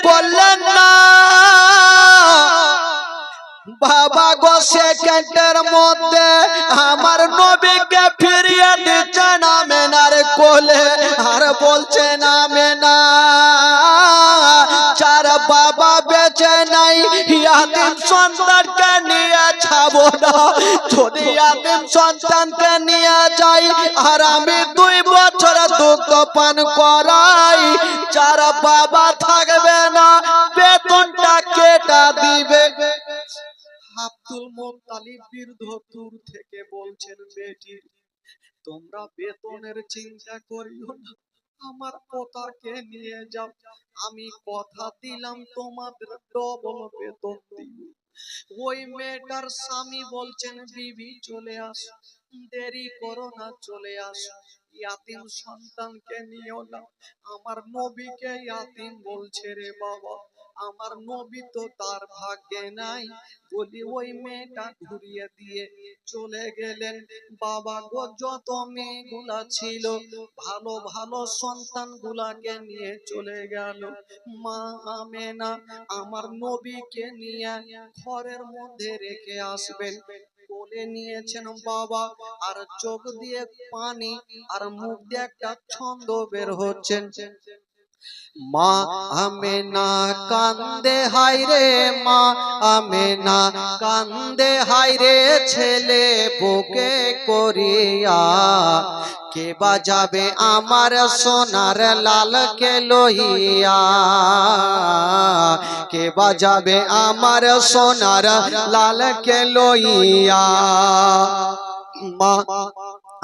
করলেন না বাবা গো সেকেন্ডের মধ্যে আমার নবীকে ফিরিয়ে দিচ্ছেন আমেনার কোলে আর বলছেন আমেনা চার বাবা বেঁচে নাই ইয়াতিম সন্তানকে নিয়ে যাবো না যদি ইয়াতিম সন্তানকে নিয়ে যাই আর আমি 2 বছর দুগ্ধ পান করাই চার বাবা থাকবে না বেতনটা কেটে দিবে আব্দুল মুত্তালিব বীরধ দূর থেকে বলছেন বেটি তোমরা বেতনের চিন্তা করিও না আমার পোতাকে নিয়ে যাও আমি কথা দিলাম তোমাদের ডবল বেতন দিব ওই মেয়েটার স্বামী বলছেন বিবি চলে আসো দেরি করো না চলে আসো ইয়াতিম সন্তানকে নিও না আমার নবীকে ইয়াতিম বলছে রে বাবা আমার নবী তো তার ভাগ্যে নাই বলি ওই মেয়েটা ঘুরিয়ে দিয়ে চলে গেলেন বাবা গো যত মেয়েগুলা ছিল ভালো ভালো সন্তান গুলাকে নিয়ে চলে গেল মা আমেনা আমার নবীকে নিয়ে ঘরের মধ্যে রেখে আসবেন কোলে নিয়েছেন বাবা আর চোখ দিয়ে পানি আর মুখ দিয়ে একটা ছন্দ বের হচ্ছেন মা আমেনা কান্দে হায়রে মা আমেনা কান্দে হায়রে ছেলে বুকে করিয়া কে বাজাবে আমার সোনার লালকে লইয়া কে বাজাবে আমার সোনার লালকে লইয়া মা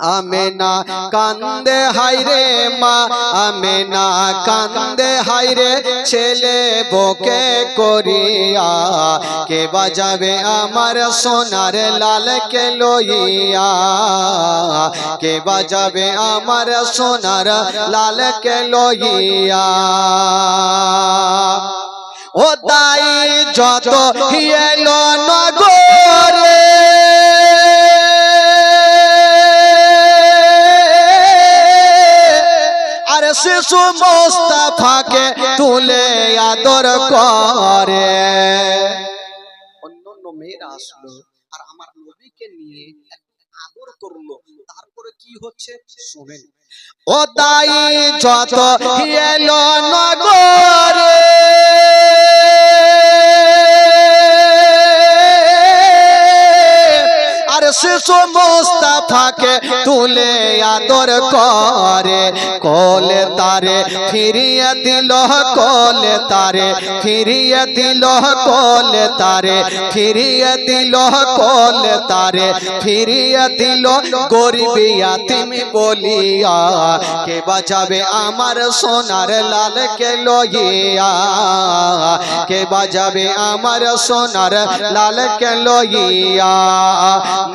আমেনা কান্দে হায়রে মা আমেনা কান্দে হায়রে ছেলে বুকে করিয়া কে বাজাবে আমার সোনার লালকে লইয়া কে বাজাবে আমার সোনার লালকে লইয়া ও তাই যত এলো নগরে শিশু মুস্তাফাকে তুলে আদর করে অন্যান্য মেয়েরা আসলো আর আমার নবীকে নিয়ে আদর করলো তারপরে কি হচ্ছে শুনেন ও তাই যত এলো নগরে শিশু মুস্তাফাকে তুলে আদর করে কোলে তারে ফিরিয়ে দিল কোলে তারে ফিরিয়ে দিল কোলে তারে ফিরিয়ে দিল কোলে তারে ফিরিয়ে দিল গরিব ইয়াতিম বলিয়া কে বাঁচাবে আমার সোনার লালকে লইয়া কে বাঁচাবে আমার সোনার লালকে লইয়া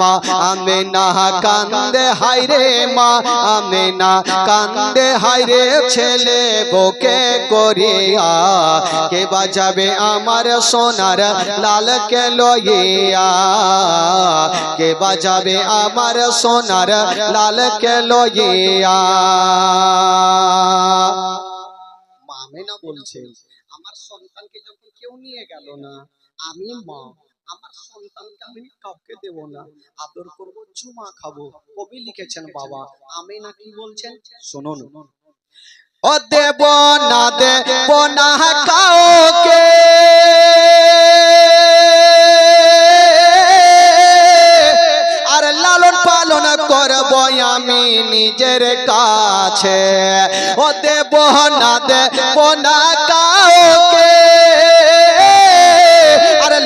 মা আমেনা কান্দে হায়রে মা আমেনা কান্দে হায়রে ছেলে বুকে করিয়া কে বাজাবে আমার সোনার লালকে লইয়া কে বাজাবে আমার সোনার লালকে লইয়া মা আমেনা বলছেন আমার সন্তানকে যখন কেউ নিয়ে গেল না আমি মা আমার সন্তানকে আমি কাউকে দেব না আদর করব চুমা খাবো কবি লিখেছেন বাবা আমেনা কি বলছেন শুনুন ও দেব না কাউকে আর লালন পালন করব আমি নিজের কাছে ও দেব না কাউকে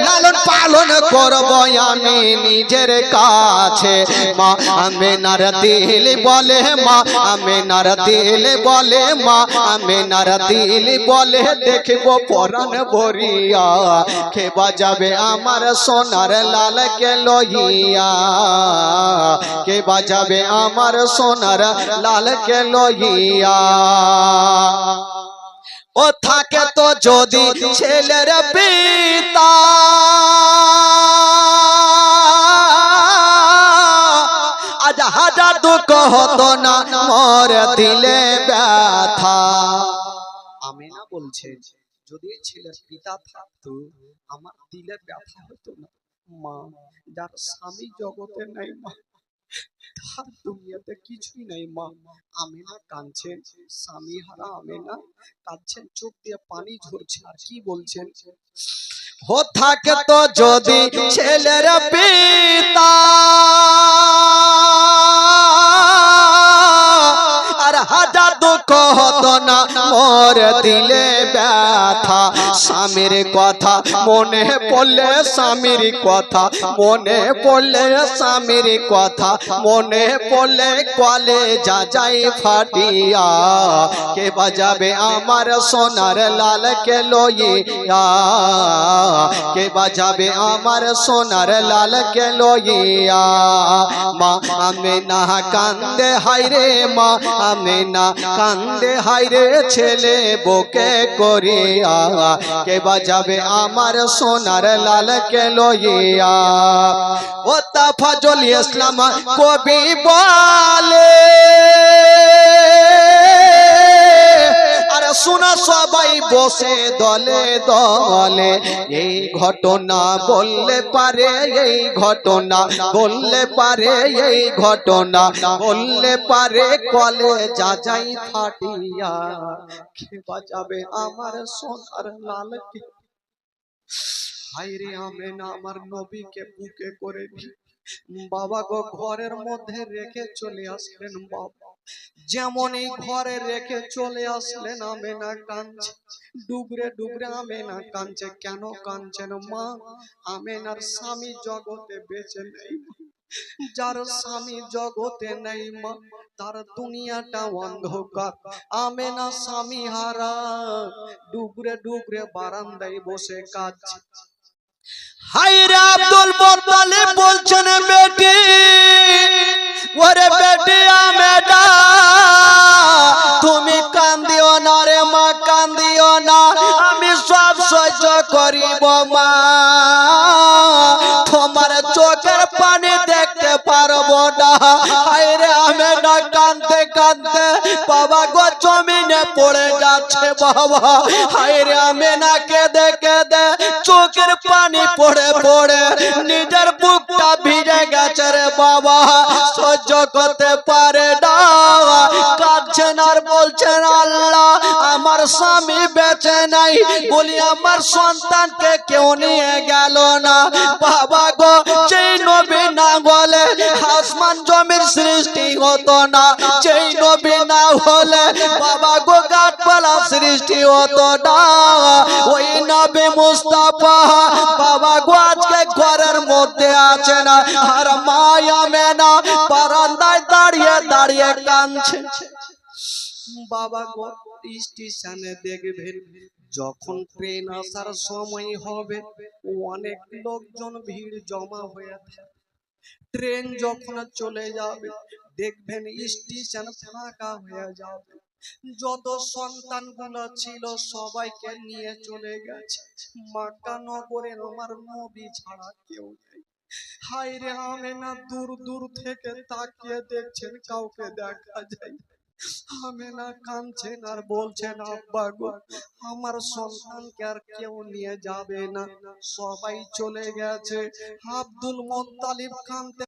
লালন পালন করব আমি নিজের কাছে মা আমেনার দিল বলে মা আমেনার দিল বলে মা আমেনার দিল বলে দেখব পরাণ ভরিয়া কে বাজাবে আমার সোনার লালকে লইয়া কে বাজাবে আমার সোনার লালকে লইয়া ও থাকে তো যদি ছেলের পিতা আজ হাজার দুঃখ হতো না মোর দিলে ব্যথা আমেনা বলছে যদি ছেলের পিতা থাকতো আমার দিলে ব্যথা হতো না। মা, যার স্বামী জগতে নাই মা, তার দুনিয়াতে কিছুই নাই মা। আমেনা কাঁদছেন, স্বামী হারা আমেনা কাঁদছেন, চোখ দিয়ে পানি ঝরছে, আর কি বলছেন, হো থাকে তো যদি ছেলের পিতা, আর হাজার দুঃখ হতো না মোর দিলে ব্যথা। স্বামীর কথা মনে পড়লে, স্বামীর কথা মনে পড়লে, স্বামীর কথা মনে পড়লে কলে যা যাই ফাটিয়া। কে বাজাবে আমার সোনার লাল কে লইয়া, কে বাজাবে আমার সোনার লাল কে লইয়া। মা আমেনা কান্দে হায়রে, মা আমেনা কান্দে হায়রে, ছেলে বুকে করিয়া। কে বাজাবে আমার সোনার লাল কে লইয়া। ও তাফাজুল ইসলাম কবি বলে, শোনা সবাই বসে দলে দলে, এই ঘটনা বললে পারে, এই ঘটনা বললে পারে, এই ঘটনা বললে পারে কলে যা যাই ফাটিয়া। কে বাজাবে আমার সোনার লালকে, হায়রে আমেনা আমার নবীকে বুকে করে বাবা গো ঘরের মধ্যে রেখে চলে আসলেন। বাবা যেমন এই ঘরে রেখে চলে আসলেন, আমেনা কাঁদছে, ডুবরে ডুবরে আমেনা কাঁদছে। কেন কাঁদছেন মা? আমেনার স্বামী জগতে বেঁচে নেই। যার স্বামী জগতে নেই মা, তার দুনিয়াটা অন্ধকার। আমেনা স্বামী হারা, ডুবরে ডুবরে বারান্দায় বসে কাঁদছে। হায়রে আব্দুল মুত্তালিব বলছেন, বেটি ওরে বেটি আমেনা, তুমি কান্দিও না রে মা, কান্দিও না, আমি সব সহ্য করিব মা। তোমার চোখের পানি দেখতে পারবো না। হায়রে আমেনা কাঁদতে কাঁদতে বাবা গো জমিনে পড়ে যাচ্ছে বাবা। হায়রে আমেনা কেঁদে কেঁদে চোখের পানি পড়ে পড়ে নিজের বুকটা ভিজে গেছে রে বাবা, সহ্য করতে পারে না। কাঁদছেন আর বলছেন, আল্লাহ আমার স্বামী বেঁচে নাই বলি আমার সন্তানকে কেউ নিয়ে গেল না। বাবা গো যেই নবী না বলে আসমান জমির সৃষ্টি হতো না, যেই নবী না হলে বাবা গো গাছপালা সৃষ্টি হতো না। ওই নবী মুস্তাফা বাবা গো আজকে ঘরের মধ্যে আছে না, আর মা আমেনা বারান্দায় দাঁড়িয়ে দাঁড়িয়ে কাঁদছে। বাবা গো স্টেশনে দেখবেন যখন ট্রেন আসার সময় হবে অনেক লোকজন ভিড় জমা হয়ে থাকে। ট্রেন যখন চলে যাবে দেখবেন স্টেশন ফাঁকা হয়ে যাবে। যত সন্তানগুলো ছিল সবাইকে নিয়ে চলে গেছে। মক্কা নগরে আমার নবী ছাড়া কেউ নেই। হায়রে আমেনা দূর দূর থেকে তাকিয়ে দেখছেন, কাউকে দেখা যায়। আমেনা কাঁদছেন আর বলছেন, আব্বা গো আমার সন্তানকে আর কেউ নিয়ে যাবে না, সবাই চলে গেছে। আব্দুল মুত্তালিব কাঁদতে,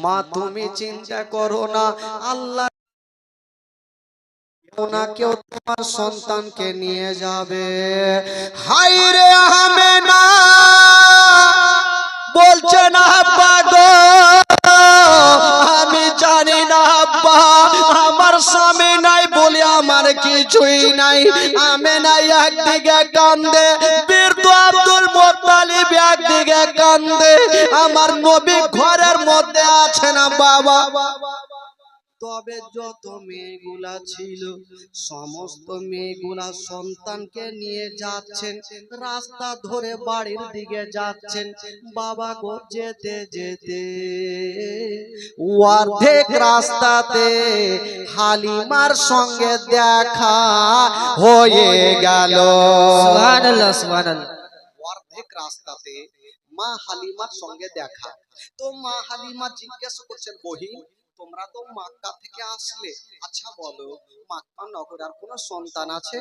মা তুমি চিন্তা করো না, আল্লাহ না কেউ তোমার সন্তানকে নিয়ে যাবে। হায়রে আমেনা বলছে না, আব্বা গো আমি জানি না আব্বা, আমার স্বামী নাই বলে আমার কিছুই নাই। আমেনা একদিকে কান্দে, বীর আব্দুল মুত্তালিব একদিকে কান্দে, আমার নবী ঘরের মধ্যে আছে না বাবা। তবে যত মেয়েগুলা ছিল সমস্ত মেয়েগুলা সন্তানকে নিয়ে যাচ্ছেন, রাস্তা ধরে বাড়ির দিকে যাচ্ছেন। বাবা গো যেতে যেতে অর্ধেক রাস্তাতে হালিমার সঙ্গে দেখা হয়ে গেল। সুবহানাল্লাহ সুবহানাল্লাহ। অর্ধেক রাস্তাতে মা হালিমার সঙ্গে দেখা। তো মা হালিমা জিজ্ঞেস করছেন, বহিন তোমরা তো মক্কা থেকে আসলে, আচ্ছা বলো মক্কা নগর আর কোনো সন্তান আছে?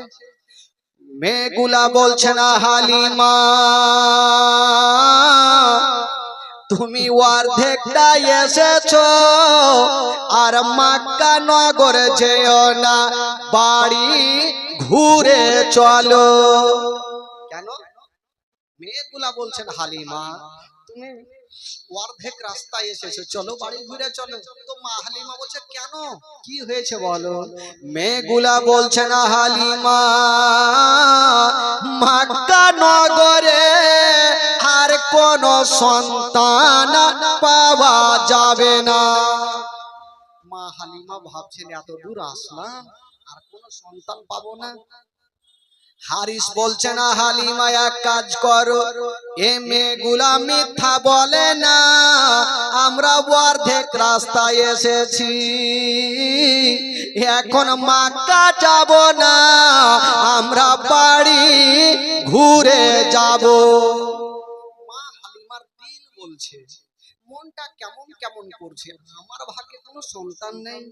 মেয়েগুলা বলছে না হালিমা, তুমি অর্ধেকটা এসেছো, আর মক্কা নগরে যেও না, বাড়ি ঘুরে চলো। কেন? মেয়েগুলা বলছেন হালিমা তুমি অর্ধেক রাস্তায় এসেছো, চলো বাড়ি ঘুরে চলো। তো মা হালিমা বলছে কেন, কি হয়েছে বলো? মেয়েগুলা বলছে না হালিমা, মক্কা নগরে আর কোন সন্তান পাওয়া যাবে না। মা হালিমা ভাবছেন এত দূর আসলাম আর কোন সন্তান পাবো না। হারিস বলছে না হালিমা এক কাজ করো, এ মেয়েগুলা মিথ্যা বলে না, আমরা অর্ধেক রাস্তায় এসেছি, এখন মক্কা যাব না, আমরা বাড়ি ঘুরে যাব। মা হালিমার দিল বলছে, মনটা কেমন কেমন করছে, আমার ভাগ্যে কোনো সন্তান নেই।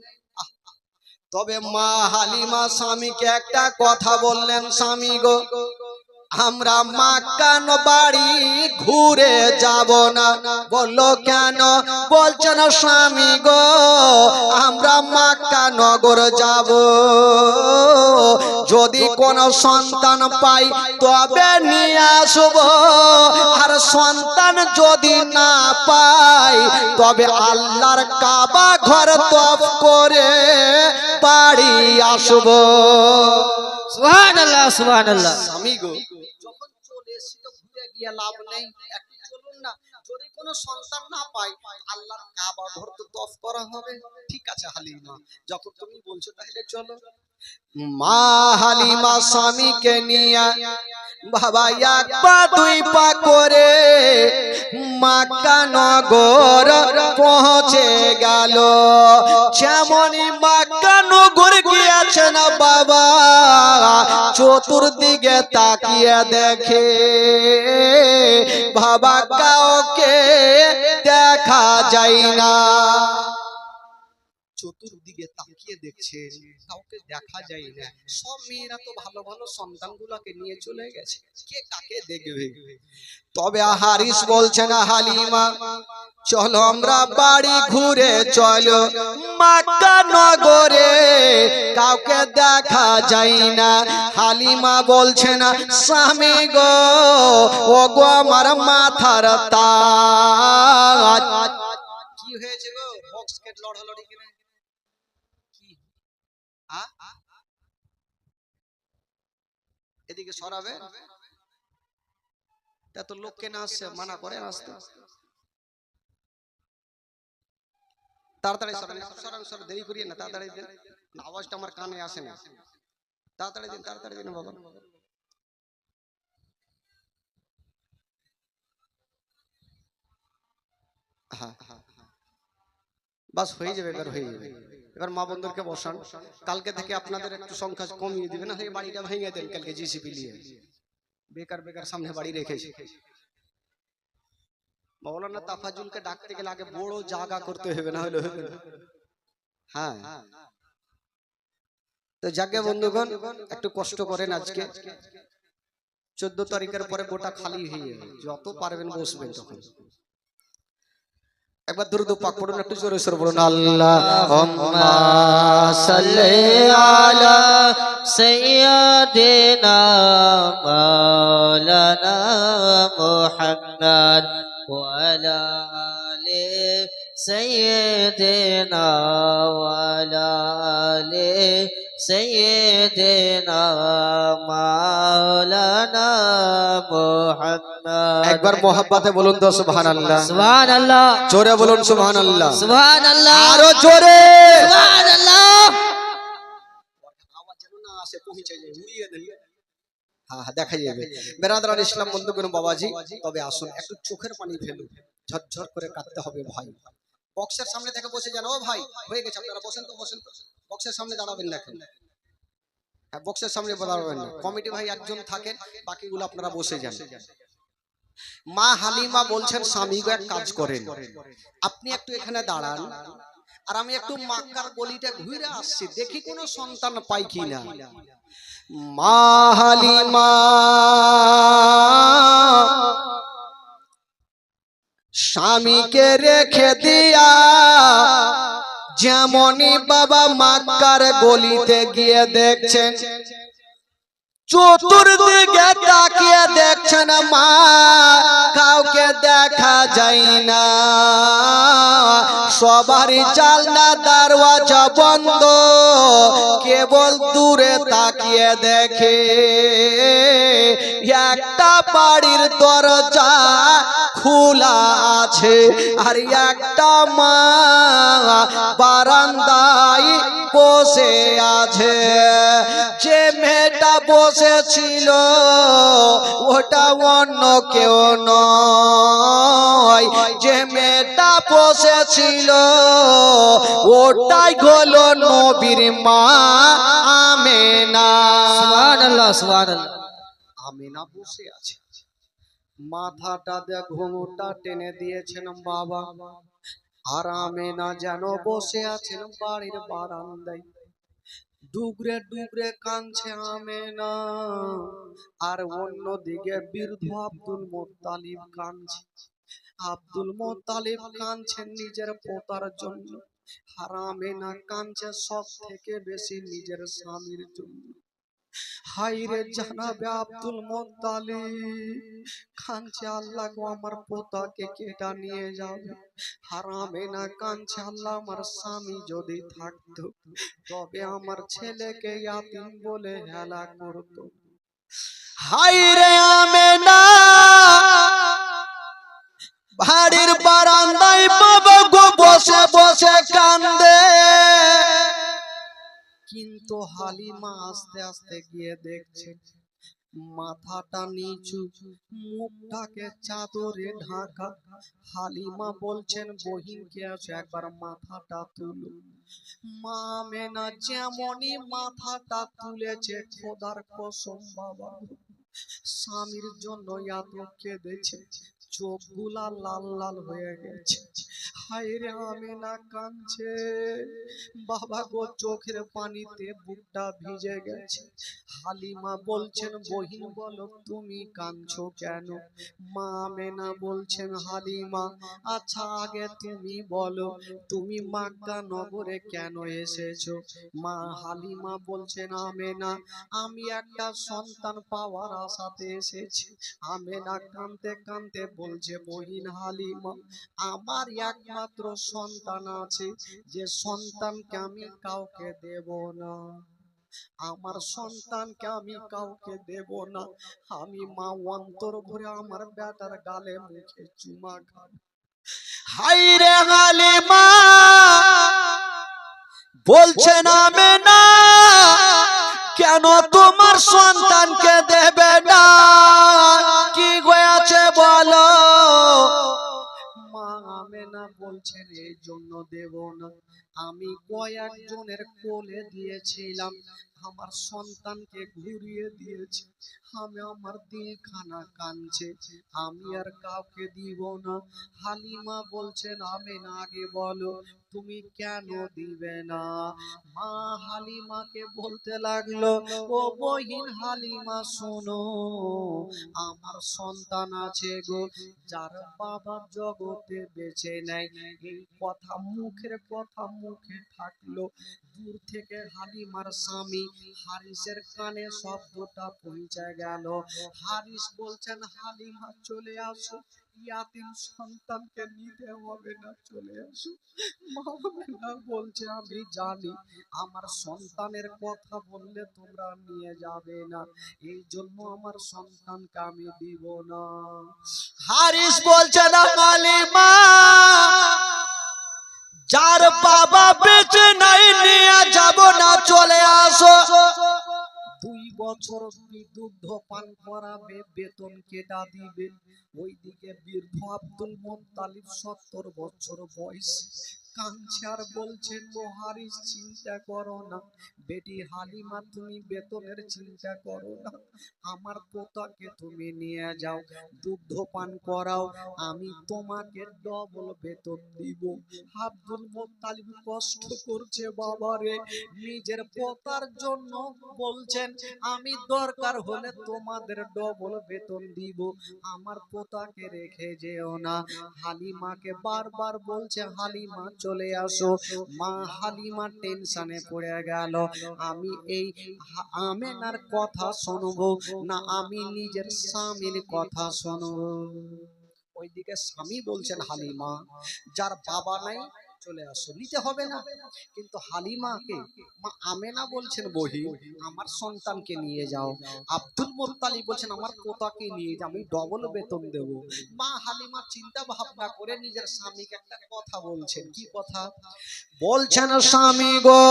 তবে মা হালিমা স্বামীকে একটা কথা বললেন, স্বামী গো আমরা মক্কা বাড়ি ঘুরে যাব না। বললো কেন? বলছেন স্বামী গো আমরা মক্কা নগর যাব, যদি কোন সন্তান পাই তবে নিয়ে আসব, আর সন্তান যদি না পাই তবে আল্লাহর কাবা ঘর তওয়াফ করে বাড়ি আসব। সুবহানাল্লাহ সুবহানাল্লাহ। স্বামী গো যখন চলে এসেছি তো ঘুরে গিয়ে লাভ নেই, একটু চলুন না, যদি কোনো সন্তান না পাই আল্লাহর কাবা ঘর তো তওয়াফ করা হবে। ঠিক আছে হালিমা, যখন তুমি বলছো তাহলে চলো। মা হালিমা স্বামীকে নিয়ে বাবা এক পা দুই পা করে মক্কা নগর পৌঁছে গেল। যেমনই মক্কা নগর গিয়েছেন বাবা চতুর্দিকে তাকিয়ে দেখে বাবা কাউকে দেখা যায় না। চতুর্দিকে তাকিয়ে দেখছে কাউকে দেখা যায় না, সব মেয়েরা তো ভালো ভালো সন্তানগুলোকে নিয়ে চলে গেছে, কে কাকে দেখবে। তবে হারিস বলছে না হালিমা চলো আমরা বাড়ি ঘুরে চলো, মক্কা নগরে কাউকে দেখা যায় না। হালিমা বলছে না স্বামী গো ও গো আমার মাথার তাজ। কি হয়েছে গো, বক্স কেট লড়ালড়ি কিনা কি? এদিকে সরাবে, এত লোক কেন আসছে, মানা করেন আসতে। তাড়াতাড়ি সরান সরান সরান, দেরি করিয়ে না, তাড়াতাড়ি দিন, আওয়াজটা আমার কানে আসে না, তাড়াতাড়ি দিন তাড়াতাড়ি দিন বাবা। হ্যাঁ বাস হয়ে যাবে, এবার হয়ে যাবে। এবার মা বন্ধুকে বসান, কালকে থেকে আপনাদের একটু সংখ্যা কমিয়ে দিবে না, এই বাড়িটা ভেঙে দেন কালকে জিসিপি নিয়ে, বেকার বেকার সামনে বাড়ি রেখেছে। মৌলানা তাফাজুলকে ডাকতে গেলে আগে বড় জায়গা করতে হবে, না হলে হবে না। হ্যাঁ তো যাকে বন্ধুগণ একটু কষ্ট করেন, আজকে 14 তারিখের পরে গোটা খালি হয়ে যাবে, যত পারবেন বসবেন তখন। একবার দুরূদ পাক পড়ুন, একটু জোরে সোরে বলুন আল্লাহুম্মা সাল্লি আলা সাইয়্যিদিনা মাওলানা মুহাম্মদ ওয়া আলা আলি সাইয়্যিদিনা ওয়া আলা আলি সাইয়্যিদিনা মাওলানা মুহাম্মদ। একবার মোহাব্বতে বলুন তো সুবহানাল্লাহ সুবহানাল্লাহ, জোরে বলুন সুবহানাল্লাহ সুবহানাল্লাহ, আরো জোরে সুবহানাল্লাহ। আওয়াজ যেন না আসে, পৌঁছে যায়, উড়িয়ে দেন। হ্যাঁ দেখা যাবে। বেরাদার ইসলাম বন্ধুগণ বাবাজি, তবে আসুন একটু চোখের পানি ফেলুন, ঝরঝর করে কাঁদতে হবে ভাই। বক্সের সামনে থেকে বসে যান, ও ভাই হয়ে গেছে আপনারা বসেন তো, বসেন তো, বক্সের সামনে দাঁড়াবেন না এখন। হ্যাঁ বক্সের সামনে দাঁড়াবেন না, কমিটি ভাই একজন থাকেন, বাকিগুলো আপনারা বসে যান। মা হালিমা বলছেন স্বামী গো এক কাজ করেন, আপনি একটু এখানে দাঁড়ান, আর আমি একটু মাক্কার গলিটা ঘুরে আসছি, দেখি কোনো সন্তান পাই কিনা। মা হালিমা স্বামীকে রেখে দিয়া যেমনই বাবা মাক্কার গলিতে গিয়ে দেখছেন, চতুর্দিকে তাকিয়ে দেখছেন মা, কাউকে দেখা যায় না, সবারই জানলা দরওয়াজা বন্ধ, কেবল দূরে তাকিয়ে দেখে একটা বাড়ির দরজা খোলা আছে, আর একটা মা বারান্দায় বসে আছে। যে মেয়েটা বসেছিল ওটা অন্য কেউ নয়, যে মেয়েটা বসেছিল ওটাই হলো নবীর মা আমেনা। সুবহানাল্লাহ সুবহানাল্লাহ। আমেনা বসে আছে, মাথাটা দিয়ে ঘুমটা টেনে দিয়েছেন বাবা, আর আমেনা যেন বসে আছেন বাড়ির বারান্দায়, ডুবরে ডুবরে কাঁদছে আমেনা। আর অন্যদিকে বৃদ্ধ আব্দুল মুত্তালিব কাঁদছে। আব্দুল মুত্তালিব কাঁদছেন নিজের পোতার জন্য, আর আমেনা কাঁদছে সব থেকে বেশি নিজের স্বামীর জন্য। হাইরে জানাবে আব্দুল মুত্তালিব কাঁদছে, আল্লাহ গো আমার পোতাকে কেটা নিয়ে যাবে। আর আমেনা কাঁদছে, আল্লাহ আমার স্বামী যদি থাকতো তবে আমার ছেলেকে ইয়াতিম বলে হেলা করতো। হাইরে আমেনা বাড়ির বারান্দায় বাবা গো বসে বসে কান্দে, কিন্তু হালিমা আস্তে আস্তে গিয়ে দেখছে মাথাটা নিচু, মুখটাকে চাদরে ঢাকা। হালিমা বলছেন বহিনকে আছে একবার মাথাটা তুলো। মা আমেনা যেমনই মাথাটা তুলেছে, খোদার কসম বাবা স্বামীর জন্য এত কেঁদেছে, চোখগুলা লাল লাল হয়ে গেছে। হায়রে আমেনা কাঁদছে, বাবা গো চোখের পানিতে বুকটা ভিজে গেছে। হালিমা বলছেন বহিন বলো তুমি কাঁদছো কেন? মা আমেনা বলছেন হালিমা আচ্ছা আগে তুমি বলো তুমি মক্কা নগরে কেন এসেছো? মা হালিমা বলছেন আমেনা আমি একটা সন্তান পাওয়ার আশাতে এসেছি। আমেনা কাঁদতে কাঁদতে বলছে বহিন হালিমা আমার একমাত্র সন্তান আছে, যে সন্তানকে আমি কাউকে দেব না, আমার সন্তানকে আমি কাউকে দেব না। আমি মা অন্তর ভরে আমার বেটার গালে মুখে চুমা খাব। হাইরে হালিমা বলছেন আমেনা কেন তোমার সন্তানকে দেবে না, কি হয়েছে বলো? মা আমেনা বলছেন এই জন্য দেব না, আমি কয়েকজনের কোলে দিয়েছিলাম, আমার সন্তানকে ঘুরিয়ে দিয়েছে, আমি আমার দিলখানা কাঁদছে, আমি আর কাউকে দিব না। হালিমা বলছেন আমেনা আগে বলো তুমি কেন দিবে না? মা হালিমাকে বলতে লাগলো ও বহিন হালিমা শোনো, আমার সন্তান আছে গো, যার বাবা জগতে বেঁচে নাই। এই কথা মুখের কথা মুখে থাকলো, দূর থেকে হালিমার স্বামী হারিসের কানে শব্দটা পৌঁছে গেল। হারিস বলছেন হালিমা চলে আসো, ইয়াতিম সন্তানকে নিতে হবে না, চলে আসো। মা আমেনা বলছে আমি জানি আমার সন্তানের কথা বললে তোমরা নিয়ে যাবে না, এই জন্য আমার সন্তানকে আমি দিব না। হারিস বলছে না হালিমা যার বাবা বেঁচে নাই নিয়ে যাব না, চলে আসো। 2 বছর দুগ্ধ পান করাবে, বেতন কেটা দিবে। ওইদিকে বৃদ্ধ আব্দুল মুত্তালিব 70 বছর বয়স, কাঁদছে আর বলছেন মহারিস চিন্তা করো না, বেটি হালিমা তুমি বেতনের চিন্তা করো না, আমার পোতাকে তুমি নিয়ে যাও, দুগ্ধ পান করাও, আমি তোমাকে ডবল বেতন দিব। আব্দুল মুত্তালিব কষ্ট করছে বাবারে, নিজের পোতার জন্য বলছেন আমি দরকার হলে তোমাদের ডবল বেতন দিব, আমার পোতাকে রেখে যেও না। হালিমাকে বারবার বলছে হালিমা চলে আসো। মা হালিমা টেনশনে পড়ে গেল, আমি এই আমেনার কথা শুনবো না আমি নিজের স্বামীর কথা শুনবো। ওইদিকে স্বামী বলছেন হালিমা যার বাবা নাই চলে আসো, নিতে হবে না। কিন্তু হালিমাকে মা আমেনা বলছেন বহি আমার সন্তানকে নিয়ে যাও। আব্দুল মুত্তালিব বলছেন আমার পোতাকে নিয়ে যাও, আমি ডবল বেতন দেব। মা হালিমা চিন্তা ভাবনা করে নিজের স্বামীকে একটা কথা বলছেন। কি কথা বলছেন? স্বামী গো,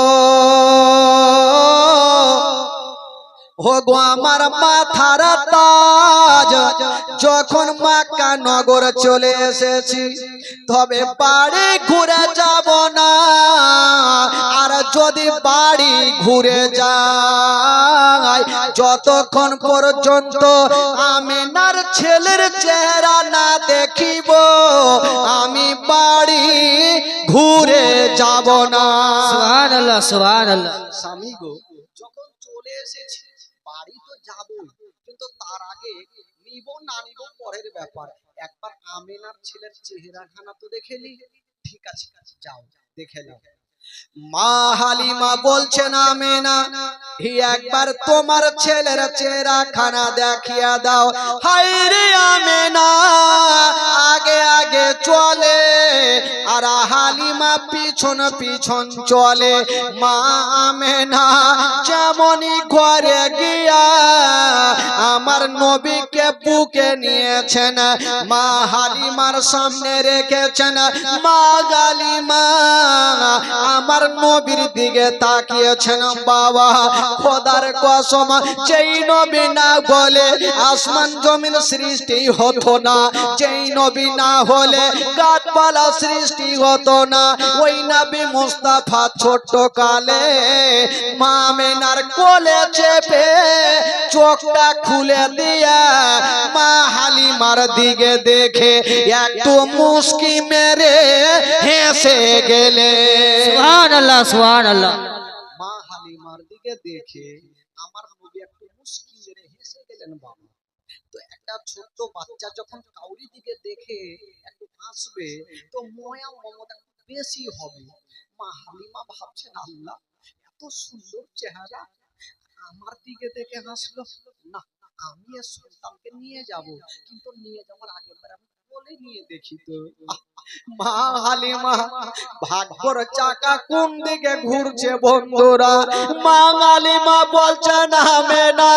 ও গো আমার মাথার তাজ, যখন মক্কা নগর চলে এসেছি তবে বাড়ি ঘুরে যাব না, আর যদি বাড়ি ঘুরে যাই যতক্ষণ পর্যন্ত আমিনার ছেলের চেহারা না দেখিব আমি বাড়ি ঘুরে যাব না। সুবহানাল্লাহ সুবহানাল্লাহ। স্বামী গো, যখন চলে এসেছি বাড়ি তো যাবো, কিন্তু তার আগে নিব না নিব পরের ব্যাপার, একবার আমিনার ছেলের চেহারাখানা তো দেখে নি। ঠিক আছে যাও দেখে নাও। মা হালিমা বলছেন আমিনা একবার তোমার ছেলের চেহারাখানা দেখিয়া দাও। হায় রে আমিনা আগে আগে চলে আর হালিমা পিছন পিছন চলে। মা আমিনা যেমনই ঘরে গিয়া আমার নবীকে বুকে নিয়েছেন, মা হালিমার সামনে রেখেছেন। মা হালিমা আমার নবীর দিকে তাকিয়েছেন। বাবা খোদার কসম, যেই নবী না বলে আসমান জমিন সৃষ্টি হতো না, যেই নবী না হলে গাছপালা সৃষ্টি হতো না, ওই নবী মুস্তাফা ছোট্ট কালে মা আমিনার কোলে চেপে চোখটা খুলে দিয়া মা হালিমার দিকে দেখে একটু মুস্কি মেরে হেসে গেলে। সুবহানাল্লাহ সুবহানাল্লাহ। মা হালিমার দিকে দেখে আমার নবী একটু মুস্কি মেরে হেসে গেলেন। বাবা তো একটা ছোট্ট বাচ্চা যখন কাউরি দিকে দেখে একটু হাসবে তো ময়া মমতা বেশি হবে। মা হালিমা ভাবছেন আল্লাহ এত সুন্দর চেহারা আমার দিকে দেখে হাসলো, না আমি এর সন্তানকে নিয়ে যাব, কিন্তু নিয়ে যাওয়ার আগের বার আমি বলে নিয়ে দেখি তো। মা হালিমা ভাগ্যর চাকা কোন দিকে ঘুরছে বন্ধুরা। মা হালিমা বলছেন আমিনা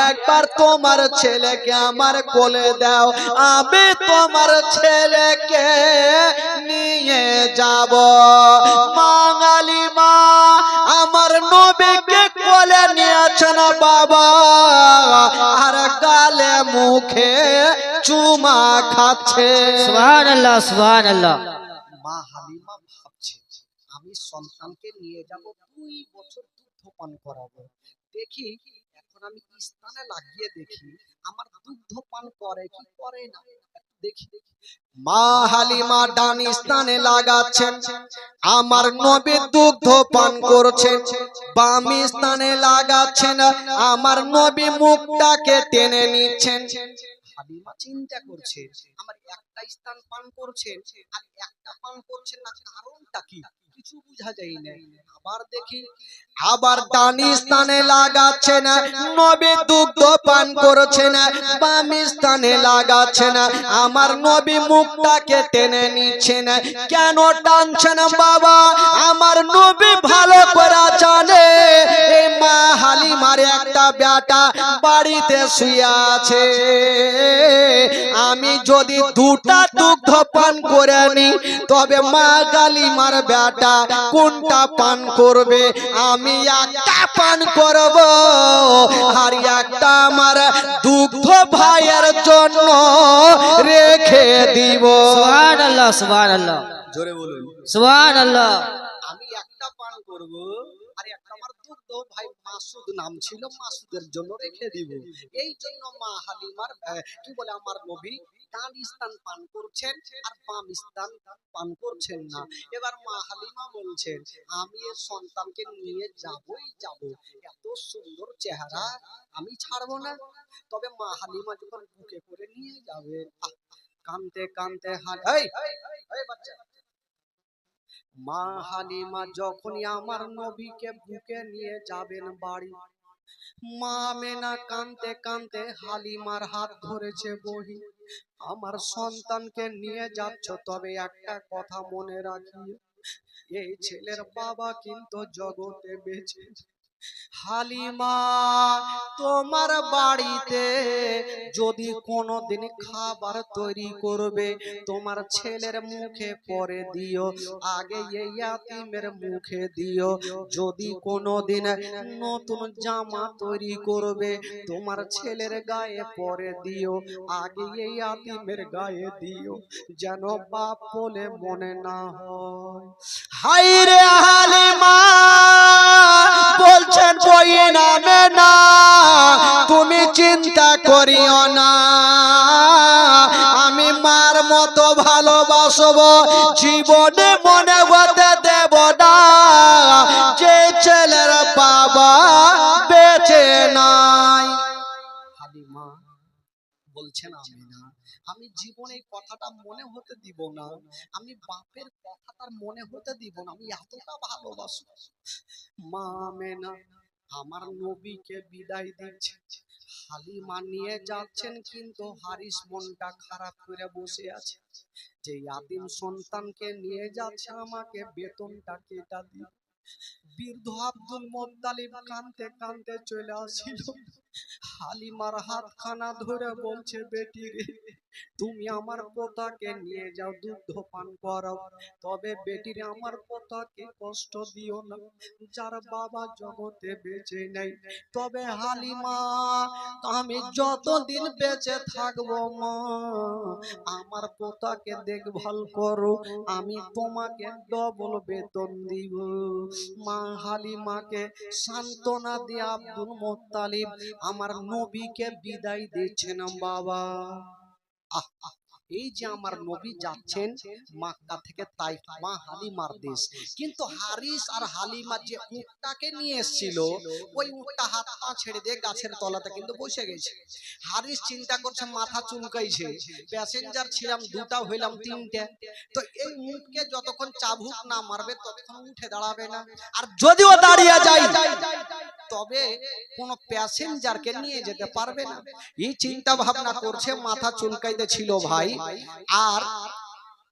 একবার তোমার ছেলেকে আমার কোলে দাও, আমি তোমার ছেলেকে নিয়ে যাব। মা হালিমা আমার নবীকে কোলে নিয়েছেন বাবা, আর গালে মুখে চুমা খাচ্ছে। সুবহানাল্লাহ সুবহানাল্লাহ। মা হালিমা ভাবছে আমি সন্তানকে নিয়ে যাব, 2 বছর দুগ্ধ পান করাবো, দেখি এখন আমি স্থানে লাগিয়ে দেখি আমার দুগ্ধ পান করে কি করে না, দেখি। মা হালিমা ডান স্থানে লাগাচ্ছেন, আমার নবী দুগ্ধ পান করছেন। বাম স্থানে লাগাচ্ছেন, আমার নবী মুখটাকে টেনে নিচ্ছেন। হালিমা চিন্তা করছে আমার একটা স্থান পান করছেন আর একটা পান করছেন না, কারণটা কি কিছু বোঝা যায় না। আবার দেখি আবার ডান স্থানে লাগাচ্ছেন, নবী দুগ্ধ পান করছেন। বাম স্থানে লাগাচ্ছেন, আমার নবী মুখটাকে টেনে নিচ্ছেন। কেন টানছেন বাবা? আমার নবী ভালো করে জানে এই মা হালিমার একটা বেটা বাড়িতে শুয়ে আছে, আমি যদি দুটা দুগ্ধ পান করে নি তবে মা কালিমার বেটা কোনটা পান করবে? আমি একটা পান করব, আর একটা আমার দুগ্ধ ভাইয়ের জন্য রেখে দিব। সুবহানাল্লাহ সুবহানাল্লাহ জোরে বলুন। সুবহানাল্লাহ। আমি একটা পান করব, আর একটা আমার দুগ্ধ ভাই মাসুদ নাম ছিল, মাসুদের জন্য রেখে দিব। এই জন্য মা হালিমার কি বলে আমার নবী ডান স্থান পান করছেন আর বাম স্থান পান করছেন না। এবার মা হালিমা বলছেন আমি এর সন্তানকে নিয়ে যাবই যাব, এত সুন্দর চেহারা আমি ছাড়বো না। তবে মা হালিমা যখন বুকে করে নিয়ে যাবে, কানতে কানতে বাচ্চা, মা হালিমা যখনই আমার নবীকে বুকে নিয়ে যাবেন বাড়ি, মা মেনা কানতে কানতে হালিমার হাত ধরেছে, বহি আমার সন্তানকে নিয়ে যাচ্ছ, তবে একটা কথা মনে রাখিও, এই ছেলের বাবা কিন্তু জগতে বেঁচে। হালিমা, তোমার বাড়িতে যদি কোনোদিন খাবার তৈরি করবে, তোমার ছেলের মুখে পরে দিও, আগে এই ইয়াতিমের মুখে দিও। যদি কোনোদিন নতুন জামা তৈরি করবে, তোমার ছেলের গায়ে পরে দিও, আগে এই ইয়াতিমের গায়ে দিও, যেন বাপ বলে মনে না হয়। হায়রে হালিমা বলছেন বই নামে না, তুমি চিন্তা করিও না, আমি মার মতো ভালোবাসবো, জীবনে মনে হতে দেব না যে ছেলের বাবা বেঁচে নাই। হালিমা বলছেন আমি না, আমি জীবনে এই কথাটা মনে হতে দিব না, আমি বাপের কথাটা মনে হতে দিব না, আমি এতটা ভালোবাসি। মা মেনা আমার নবীকে বিদায় দিচ্ছে, হালিমা নিয়ে যাচ্ছেন, কিন্তু হারিস মনটা খারাপ করে বসে আছে, যে ইয়াতিম সন্তানকে নিয়ে যাচ্ছে আমাকে বেতনটা কেটা দিই। বৃদ্ধ আব্দুল মুত্তালিব কাঁদতে কাঁদতে চলে আসিল, হালিমার হাতখানা ধরে বলছে, বেটি রে, তুমি আমার পোতাকে নিয়ে যাও, দুগ্ধ পান করাও, তবে বেটির আমার পোতাকে কষ্ট দিও না, যার বাবা জগতে বেঁচে নেই। তবে হালিমা, আমি যতদিন বেঁচে থাকবো মা, আমার পোতাকে দেখভাল করো, আমি তোমাকে ডবল বেতন দিব। মা হালিমাকে সান্ত্বনা দিয়ে আব্দুল মুত্তালিব আমার নবীকে বিদায় দিচ্ছেন। বাবা, এই যে আমার নবী যাচ্ছেন মক্কা থেকে তাইফ, মা হালিমার দেশ, কিন্তু হারিস আর হালিমা যে উটটাকে নিয়ে এসেছিল, ওই উটটা হাত পা ছেড়ে দিয়ে গাছের তলাতে কিন্তু বসে গেছে। হারিস চিন্তা করছে, মাথা চুলকাইছে, প্যাসেঞ্জার ছিলাম দুটা, হইলাম তিনটে, তো এই উটকে যতক্ষণ চাবুক না মারবে ততক্ষণ উঠে দাঁড়াবে না, আর যদিও দাঁড়িয়ে যায় তবে কোন প্যাসেঞ্জারকে নিয়ে যেতে পারবে না। এই চিন্তা ভাবনা করছে, মাথা চুলকাইতে ছিল ভাই। আর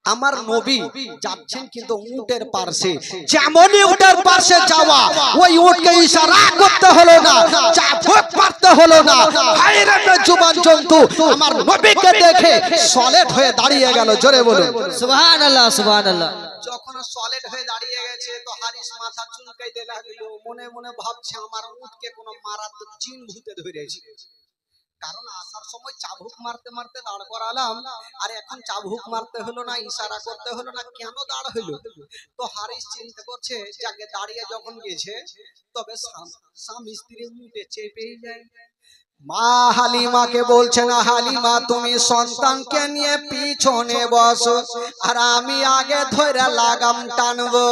আমার নবী যাচ্ছেন কিন্তু উটের পাশে, যেমনই উটের পাশে যাওয়া, ওই উটকে ইশারা করতে হলো না, চাবুক মারতে হলো না, হায়রে বেজুবান জন্তু আমার নবীকে দেখে সলিড হয়ে দাঁড়িয়ে গেল। জোরে বলুন সুবহানাল্লাহ সুবহানাল্লাহ। যখন সলিড হয়ে দাঁড়িয়ে গেছে, তো হারিস মাথা চুলকাইতে লাগলো, মনে মনে ভাবছে আমার উটকে কোনো মারাত্মক জিন ভূতে ধরেছে, কারণ আসার সময় চাবুক মারতে মারতে দাঁড় করালাম, আর এখন চাবুক মারতে হলো না, ইশারা করতে হলো না, কেন দাঁড় হলো? তো হারিস চিন্তা করছে, যাকে দাঁড়িয়ে যখন গেছে, তবে স্বামী স্ত্রী মুটে চেপেই যায়। মা হালিমাকে বলছে না, হালিমা তুমি সন্তানকে নিয়ে পিছনে বসো, আর আমি আগে ধরে লাগাম টানবো।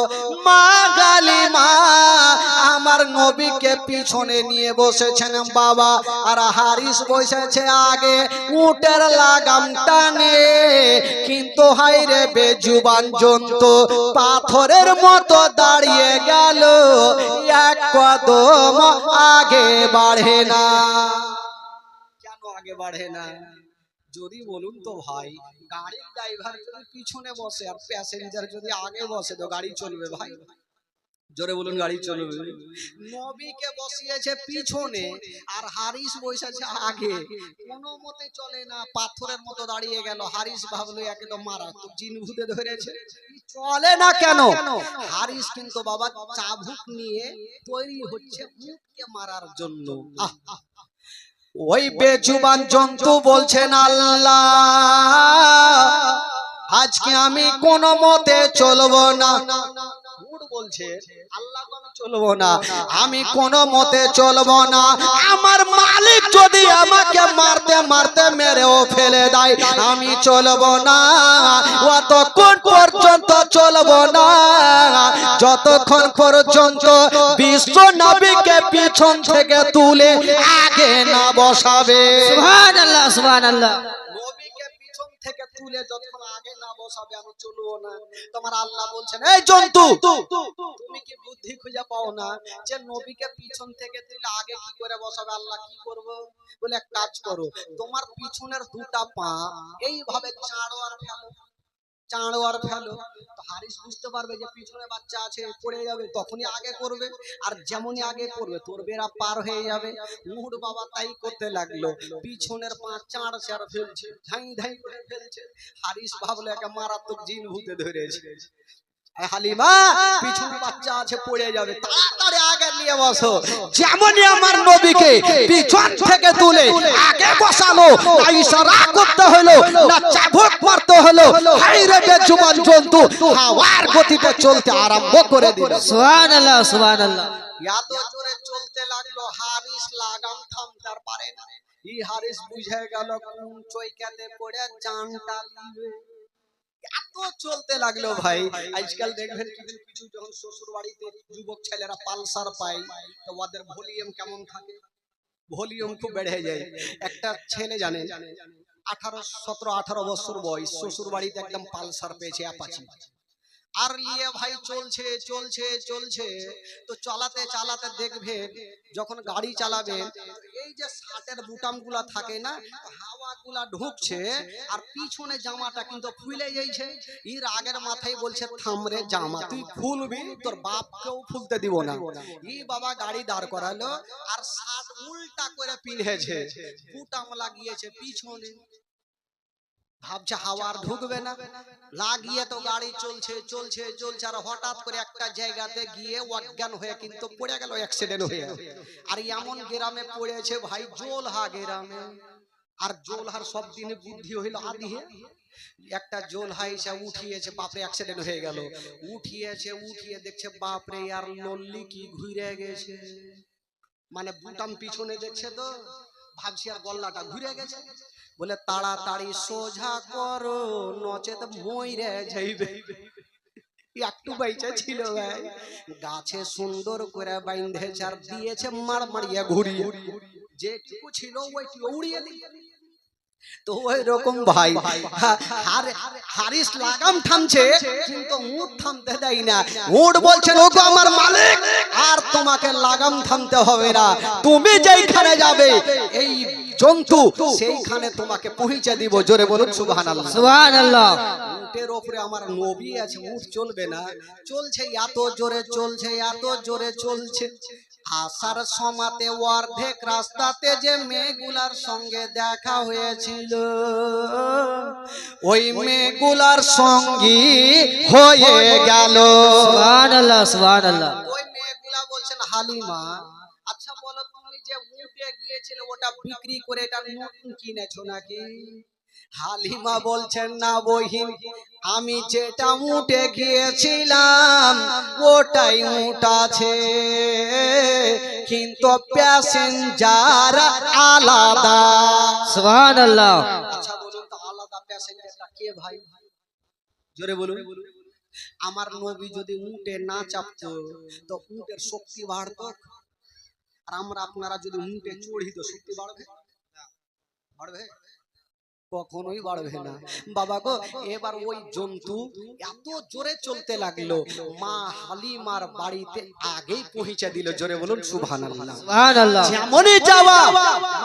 মা হালিমা আমার নবীকে পিছনে নিয়ে বসেছেন বাবা, আর হারিস বসেছে আগে, উটের লাগাম টানে, কিন্তু হায়রে বেজুবান জন্তু পাথরের মতো দাঁড়িয়ে গেল, এক কদম আগে বাড়ে না। আগে বাড়ে না যদি বলুন তো ভাই, গাড়ির ড্রাইভার যদি পিছনে বসে আর প্যাসেঞ্জার যদি আগে বসে, তো গাড়ি চলবে ভাই? জোরে বলুন গাড়ি চলবে। নবীকে বসিয়েছে পিছনে আর হারিস বসেছে আগে, কোনো মতে চলে না, পাথরের মতো দাঁড়িয়ে গেল। হারিস ভাবলো একে তো মারা, তো জিন ভূতে ধরেছে, চলে না কেন? হারিস কিন্তু বাবা চাবুক নিয়ে তৈরি হচ্ছে উটকে মারার জন্য। ওই বেজুবান জন্তু বলছেন আল্লাহ আজকে আমি কোনো মতে চলবো না। উট বলছে আল্লাহ আমি চলবো না, আমি কোনো মতে চলবো না। আমার মালিক যদি আমাকে মারতে মারতে মেরেও ফেলে দেয় আমি চলবো না। অতক্ষণ পর্যন্ত চলবো না যতক্ষণ পর্যন্ত বিশ্ব নবীকে পিছন থেকে তুলে আগে না বসাবে। সুবহানাল্লাহ সুবহানাল্লাহ। নবীকে পিছন থেকে তুলে যতক্ষণ আগে না বসাবে আমি চলবো না। তোমার আল্লাহ বলছেন এই জন্তু তুমি কি বুদ্ধি খুঁজে পাও না যে নবীকে পিছন থেকে তুলে আগে কি করে বসাবে? আল্লাহ কি করব বলে এক কাজ করো, তোমার পিছনের দুটা পা এইভাবে চাড়ো আর ফেলো, চাড়ো আর ফেলো। তো হারিস বুঝতে পারবে যে পিছনে বাচ্চা আছে পড়ে যাবে, তখনই আগে করবে, আর যেমনই আগে করবে তোর বেড়া পার হয়ে যাবে। উট বাবা তাই করতে লাগলো, পিছনের পা চাড়ছে আর ফেলছে, ধাই ধাই করে ফেলছে। হারিস ভাবলো একে মারাত্মক জিন ভূতে ধরেছে। হালিমা পিছনে বাচ্চা আছে পড়ে যাবে, তাড়াতাড়ি আগে নিয়ে বসো। যেমনই আমার নবীকে পিছন থেকে তুলে আগে বসালো, না ইশারা করতে হলো না চাবুক মারতে হলো, হাইরে বেজুবান জন্তু হাওয়ার গতিতে চলতে আরম্ভ করে দিল। সুবহানাল্লাহ সুবহানাল্লাহ। এত জোরে চলতে লাগলো হারিস লাগাম থামতে পারে না। ই হারিস বুঝে গেল কোন চৈকাতে পড়ে জানটা লিবে। এত চলতে লাগলো ভাই। আজকাল দেখবেন কিছু কিছু যখন শ্বশুর বাড়িতে যুবক ছেলেরা পালসার পায় তো ওদের ভলিউম কেমন থাকে, ভলিউম খুব বেড়ে যায়। একটা ছেলে জানেন 17-18 বছর বয়স, শ্বশুর বাড়িতে একদম পালসার পেয়েছে অ্যাপাচি, আর নিয়ে ভাই চলছে চলছে চলছে। তো চালাতে চালাতে দেখবেন যখন গাড়ি চালাবেন এই যে শার্টের বুটাম গুলা থাকে না, হাওয়া গুলা ঢুকছে আর পিছনে জামাটা কিন্তু ফুলে যাইছে। এর আগের মাথায় বলছে থামরে জামা তুই খুলবি, তোর বাপকেও খুলতে দিব না। এই বাবা গাড়ি দাঁড় করালো আর শার্ট উল্টা করে পিনেছে, বুটাম লাগিয়েছে পিছনে, ভাবছে হাওয়া আর ঢুকবে না, লাগিয়ে তো গাড়ি চলছে চলছে চলছে আর হঠাৎ করে একটা জায়গাতে গিয়ে অজ্ঞান হয়ে কিন্তু পড়ে গেল, অ্যাক্সিডেন্ট হয়ে। আর এমন গ্রামে পড়েছে ভাই জোলহা গ্রামে, আর জোলহার সব দিনে বুদ্ধি হইল আদিহে। একটা জোলহা এসে উঠিয়েছে, বাপরে অ্যাক্সিডেন্ট হয়ে গেল, উঠিয়েছে উঠিয়ে দেখছে বাপরে আর লল্লি কি ঘুরে গেছে, মানে বুটাম পিছনে দেখছে তো ভাবছি আর গল্লাটা ঘুরে গেছে। বলে তাড়াতাড়ি সোজা করো নচেত মইরে যাইবে। একটু বাইচা ছিল ভাই, গাছে সুন্দর করে বাইন্ধেছে আর দিয়েছে মার মারিয়া ঘুরিয়ে, যেটুকু ছিল ওইটুকু উড়িয়ে দিল। তো ওই রকম ভাই হারিস লাগাম থামছে কিন্তু উট থামতে দেয় না। উট বলছেন ওগো আমার মালিক আর তোমাকে লাগাম থামতে হবে না, তুমি যেইখানে যাবে এই জন্তু সেইখানে তোমাকে পৌঁছে দিব। জোরে বলুন সুবহানাল্লাহ সুবহানাল্লাহ। উটের উপরে আমার নবী আছে, উট চলবে না, চলছে এত জোরে চলছে এত জোরে চলছে। আসার সমাতে অর্ধেক রাস্তাতে যে মেয়েগুলার সঙ্গে দেখা হয়েছিল ওই মেয়েগুলার সঙ্গী হয়ে গেল। সুবহানাল্লাহ সুবহানাল্লাহ। ওই মেয়েগুলা বলছেন হালিমা আচ্ছা বলো তুমি যে উটে গিয়েছিলে ওটা বিক্রি করে এটা নতুন কিনেছো নাকি? হালিমা বলছেন না বহিন, আমি যেটা উঠে গিয়েছিলাম ওটাই উট আছে কিন্তু প্যাসেঞ্জার আলাদা। সুবহানাল্লাহ। আচ্ছা বলুন তো আলাদা প্যাসেঞ্জারটা কে ভাই? জোরে বলুন। আমার নবী যদি উটে না চাপতো তো উটের শক্তি বাড়তো, আর আমরা আপনারা যদি উটে চড়ি তো শক্তি বাড়বে? বাড়বে? কখনোই বাড়বে না বাবা গো। এবার ওই জন্তু এত জোরে চলতে লাগলো, মা হালিমার বাড়িতে আগেই পৌঁছে দিল। জোরে বলুন সুবহানাল্লাহ। সুবহানাল্লাহ। যেমনই যাওয়া,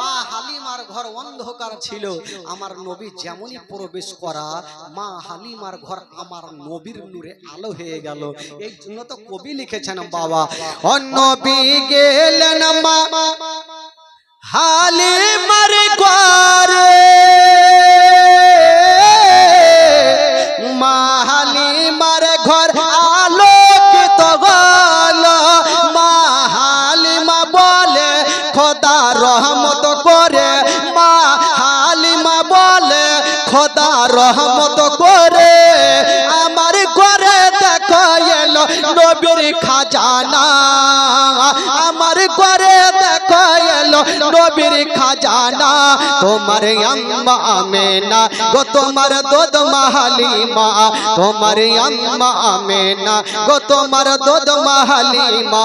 মা হালিমার ঘর অন্ধকার ছিল, আমার নবী যেমনই প্রবেশ করা, মা হালিমার ঘর আমার নবীর নূরে আলো হয়ে গেল। এই জন্য তো কবি লিখেছেন বাবা, ও নবী গেলেন মা হালিমার ঘরে, মা হালিমার ঘর আলোকিত হল। মা হালিমা বলে খোদা রহমত করে, মা হালিমা বলে খোদা রহমত করে, আমার ঘরে দেখো এলো নবীর খাজানা, আমার ঘরে দেখো এলো নবীর খাজানা। তোমার আম্মা আমেনা গো তোমার দুধ মা হালিমা, তোমার আম্মা আমেনা গো তোমার দুধ মা হালিমা,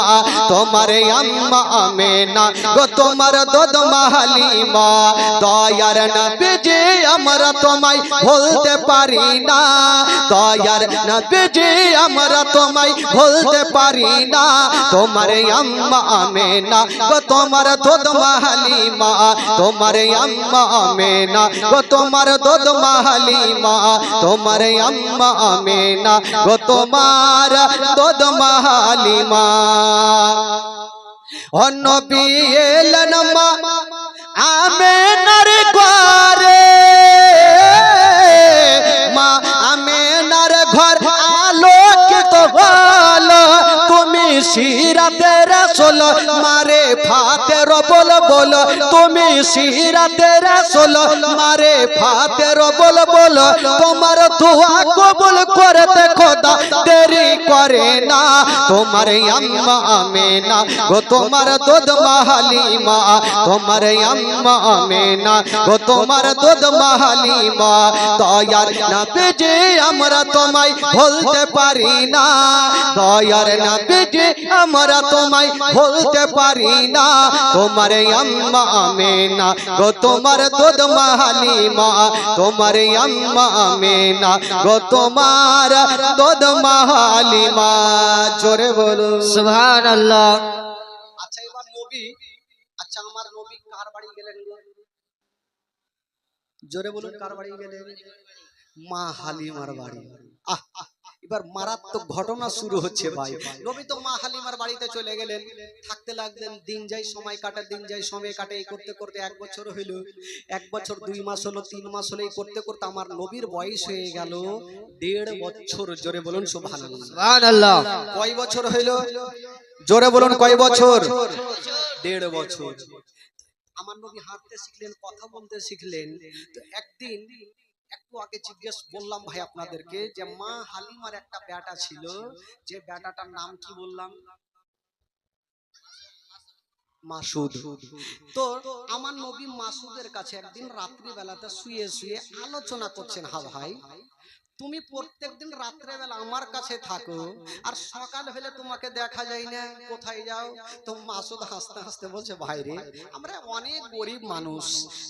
তোমার আম্মা আমেনা গো তোমার দুধ মা হালিমা। দয়ার নবীজি আমরা তোমায় ভুলতে পারি না, দয়ার নবীজি আমরা তোমায় ভুলতে পারি না। তোমার আম্মা আমেনা গো তোমার দুধ মা হালিমা, তোমার আম্মা আমেনা গো তোমার দুধ মা হালিমা, তোমার আম্মা আমেনা গো তোমার দুধ মা হালিমা। ও নবী এলেন মা আমেনার ঘরে, মা আমেনার ঘর আলোকিত হলো। তুমি সিরাতে রাসূল মারে ফাতের বল বল, তুমি সিরাতে রাসূল মারে ফাতের বল বল, তোমার দোয়া কবুল করতে খোদা দেরি করে না। তোমার আম্মা আমেনা গো তোমার দুধ মা হালিমা, তোমার আম্মা আমেনা গো তোমার দুধ মা হালিমা। দয়ার নবীজি আমরা তোমায় ভুলতে পারি না, দয়ার নবীজি আমরা তোমায় ভুলতে পারি না। তোমার আম্মা আমেনা গো তোমার দুধ মা হালিমা, তোমার আম্মা আমেনা গো তোমার দুধ মা হালিমা। জোরে বলো সুবহানাল্লাহ। আচ্ছা এবার নবী, আচ্ছা আমার নবী কার বাড়ি গেলেন গো? জোরে বলুন কার বাড়ি গেলেন? মা হালিমার বাড়ি। আহ এবার মারাত্মক ঘটনা শুরু হচ্ছে ভাই। নবী তো মা হালিমার বাড়িতে চলে গেলেন, থাকতে লাগলেন, দিন যায় সময় কাটে, দিন যায় সময় কাটে, এই করতে করতে 1 বছর হইল, 1 বছর 2 মাস হলো, 3 মাস হলো, এই করতে করতে আমার নবীর বয়স হয়ে গেল 1.5 বছর। জোরে বলুন সুবহানাল্লাহ। সুবহানাল্লাহ। কয় বছর হইল? জোরে বলুন কয় বছর? 1.5 বছর। আমার নবী হাঁটতে শিখলেন, কথা বলতে শিখলেন। তো একদিন একটু আগে জিজ্ঞেস বললাম ভাই আপনাদেরকে যে মা হালিমার একটা বেটা ছিল, যে বেটাটার নাম কি বললাম? মাসুদ। তো আমার নবী মাসুদের কাছে একদিন রাত্রি বেলাতে শুয়ে শুয়ে আলোচনা করছেন, হা ভাই তুমি প্রত্যেকদিন রাত্রে বেলা আমার কাছে থাকো, আর সকাল হলে তোমাকে দেখা যায় না, কোথায় যাও? তো মাসুদ হাসতে হাসতে বলছে, ভাই রে আমরা অনেক গরিব মানুষ,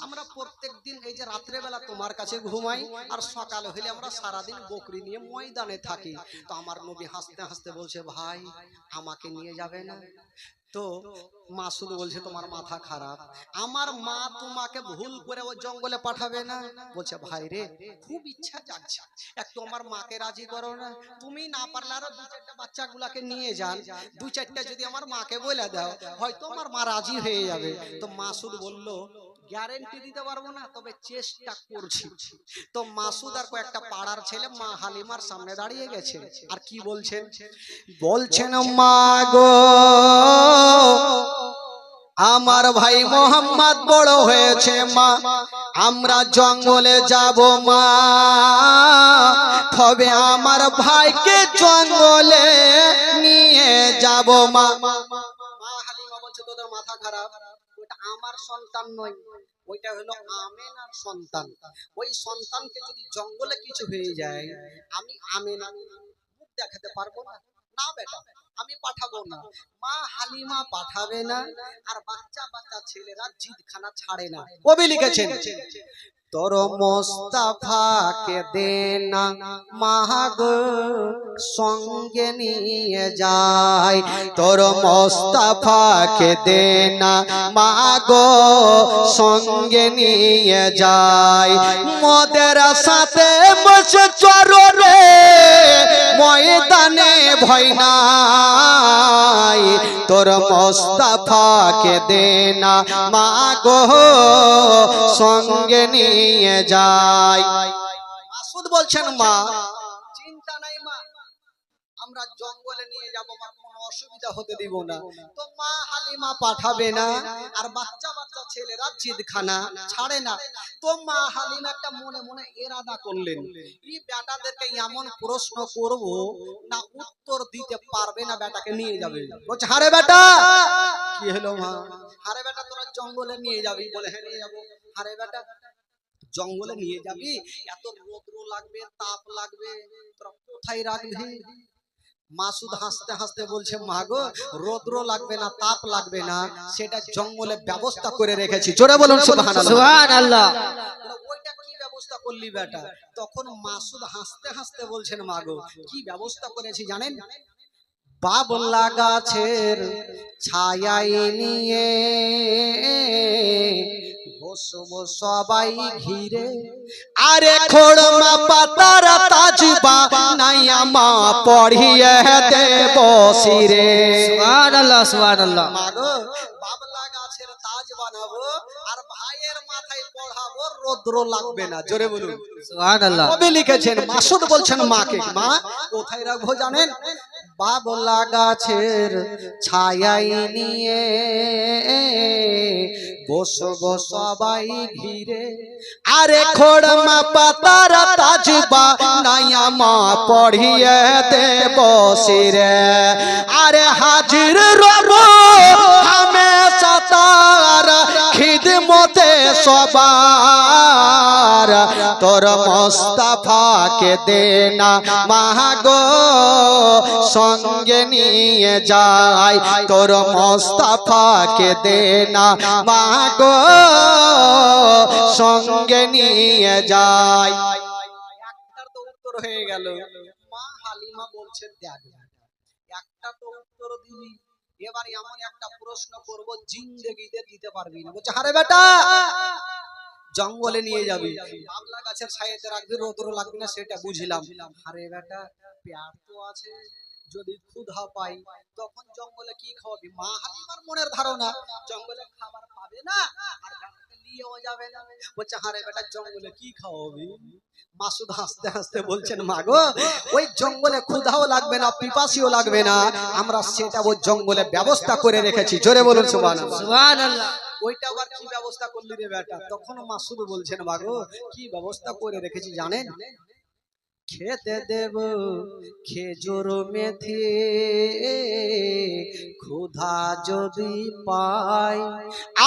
আমরা প্রত্যেকদিন এই যে রাত্রে বেলা তোমার কাছে ঘুমাই, আর সকাল হলে আমরা সারাদিন বকরি নিয়ে ময়দানে থাকি। তো আমার নবী হাসতে হাসতে বলছে, ভাই আমাকে নিয়ে যাবে না? তো মাসুদ বলছে, তোমার মাথা খারাপ, আমার মা তোমাকে ভুল করে ওই জঙ্গলে পাঠাবে না? বলছে, ভাই রে খুব ইচ্ছা যাচ্ছে, একটু আমার মাকে রাজি করো না? তুমি না পারলে আরো 2-4টা বাচ্চাগুলাকে নিয়ে যান, 2-4টা যদি আমার মাকে বলে দাও, হয়তো আমার মা রাজি হয়ে যাবে। তো মাসুদ বলল, গ্যারেন্টি দিতে পারবো না, তবে চেষ্টা করছি। তো মাসুদ আর কয়েকটা পাড়ার ছেলে মা হালিমার সামনে দাঁড়িয়ে গেছে, আর কি বলছেন? বলছেন, মা গো আমার ভাই মোহাম্মদ বড় হয়েছে মা, আমরা জঙ্গলে যাব মা, তবে আমার ভাইকে জঙ্গলে নিয়ে যাব মা। মা হালিমা বলছে, তোদের মাথা খারাপ, ওটা আমার সন্তান নয়, ওইটা হলো আমেনার সন্তান। ওই সন্তানকে যদি জঙ্গলে কিছু হয়ে যায়, আমি আমেনা মুখ দেখাতে পারবো না। না বেটা, আমি পাঠাবো না। মা হালিমা পাঠাবে না, আর বাচ্চা বাচ্চা ছেলেরা জিদখানা ছাড়ে না। কবি লিখেছেন, তোর মোস্তাফাকে দে না মাগো সঙ্গে নিয়ে যায়, তোর মোস্তাফাকে দে না মাগো সঙ্গে নিয়ে যায়, মোদের সাথে বসে চররে ময়দানে ভয় নাই, তোর মোস্তাফাকে দে না মাগো সঙ্গে নিয়ে যায়। মাসুদ বলছেন, মা চিন্তা নাই মা, আমরা জঙ্গলে নিয়ে যাব, মা কোনো অসুবিধা হতে দিব না। তো মা হালিমা পাঠাবে না, আর বাচ্চা বাচ্চা ছেলেরা জিদখানা ছাড়ে না। তো মা হালিমা একটা মনে মনে ইরাদা করলেন, এই বেটাদেরকে এমন প্রশ্ন করব না উত্তর দিতে পারবে না, বেটাকে নিয়ে যাবে। বলছে, হারে বেটা, কি হলো মা? হারে বেটা তোরা জঙ্গলে নিয়ে যাবি? বলে হ্যাঁ নিয়ে যাবো। হারে বেটা জঙ্গলে নিয়ে যাবি, এত রৌদ্র লাগবে, তাপ লাগবে, তোরা কোথায় রাখবি? মাসুদ হাসতে হাসতে বলছে, মা গো রৌদ্র লাগবে না, তাপ লাগবে না, সেটা জঙ্গলে ব্যবস্থা করে রেখেছি। জোরে বলুন সুবহানাল্লাহ। সুবহানাল্লাহ। ওইটা কি ব্যবস্থা করলি বেটা? তখন মাসুদ হাসতে হাসতে বলছেন, মা গো কি ব্যবস্থা করেছি জানেন? বাবলা গাছের ছায়ায় নিয়ে বসবো সবাই ঘিরে, আরে খোড়মা পাতার তাজবা নাইয়া মা পড়িয়ে দেব শিরে। সুবহানাল্লাহ সুবহানাল্লাহ। মাগো বাবলা গাছের তাজ বানাবো, আর ভাইয়ের মাথায় পড়াবো, রৌদ্র লাগবে না। জোরে বলুন সুবহানাল্লাহ। কবি লিখেছেন, মাসুদ বলছেন মাকে, মা কোথায় রাখবো জানেন? বাবলা গাছের ছায়ায় নিয়ে বসবো সবাই ঘিরে, আরে খোড়মা পাতার তাজবা নাইয়া মা পড়িয়ে দেব শিরে, আরে হাজির রব হামেশা তার খিদমতে সবার, তোর মোস্তাফাকে দে না মাগো সঙ্গে নিয়ে যায়, তোর মোস্তাফাকে দে না মাগো সঙ্গে নিয়ে যায়। একটার তো উত্তর হয়ে গেল। মা হালিমা বলছে, দেখ একটা তো উত্তর দিবি, এবার এমন একটা প্রশ্ন করব জিন্দেগিতে দিতে পারবি না। বলছে, আরে বেটা জঙ্গলে নিয়ে যাবি, বাবলা গাছের ছায়াতে রাখবি, রৌদ্র লাগবে না, সেটা বুঝলাম। আরে বেটা পেয়ার তো আছে, যদি ক্ষুধা পাই তখন জঙ্গলে কি খাওয়াবি? মা হালিমার মনের ধারণা জঙ্গলে খাবার পাবে না, আর বেটাকে নিয়েও যাবে না। বলছে, আরে বেটা জঙ্গলে কি খাওয়াবি? মাসুদ হাসতে হাসতে বলছেন, মা গো ওই জঙ্গলে ক্ষুধাও লাগবে না, পিপাসিও লাগবে না, আমরা সেটা ওই জঙ্গলে ব্যবস্থা করে রেখেছি। জোরে বলুন সুবহানাল্লাহ। সুবহানাল্লাহ। ওইটা আবার কি ব্যবস্থা করলি রে বেটা? তখন মাসুদ বলছেন, মা গো কি ব্যবস্থা করে রেখেছি জানেন? খেতে দেব খেজুর মেথি, ক্ষুধা যদি পাই,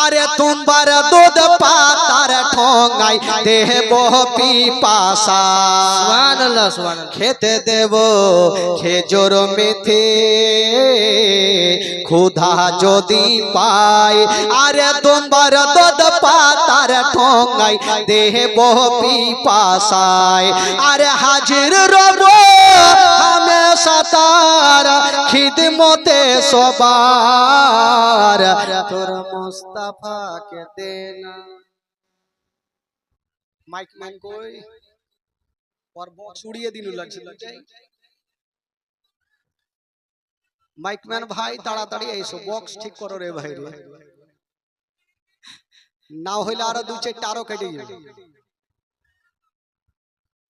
আরে তোমার দুধ পাতার ঠোঙাই দেব পিপাসা। সুবহানাল্লাহ সুবহানাল্লাহ। খেতে দেব খেজুর মেথি, ক্ষুধা যদি পাই, আরে তোমার দুধ পাতার ঠোঙাই দেব পিপাসায়, আরে হাজির রব হামেশা তার খিদমতে সবার, তোর মুস্তাফাকে দে না। মাইকম্যান কই? और बॉक्स उड़िए दिन লাগছে। মাইকম্যান ভাই তাড়াতাড়ি এসো, বক্স ঠিক করো রে ভাই রে, না হইলে আরো দুই চারটা আরো কেটে যাবে।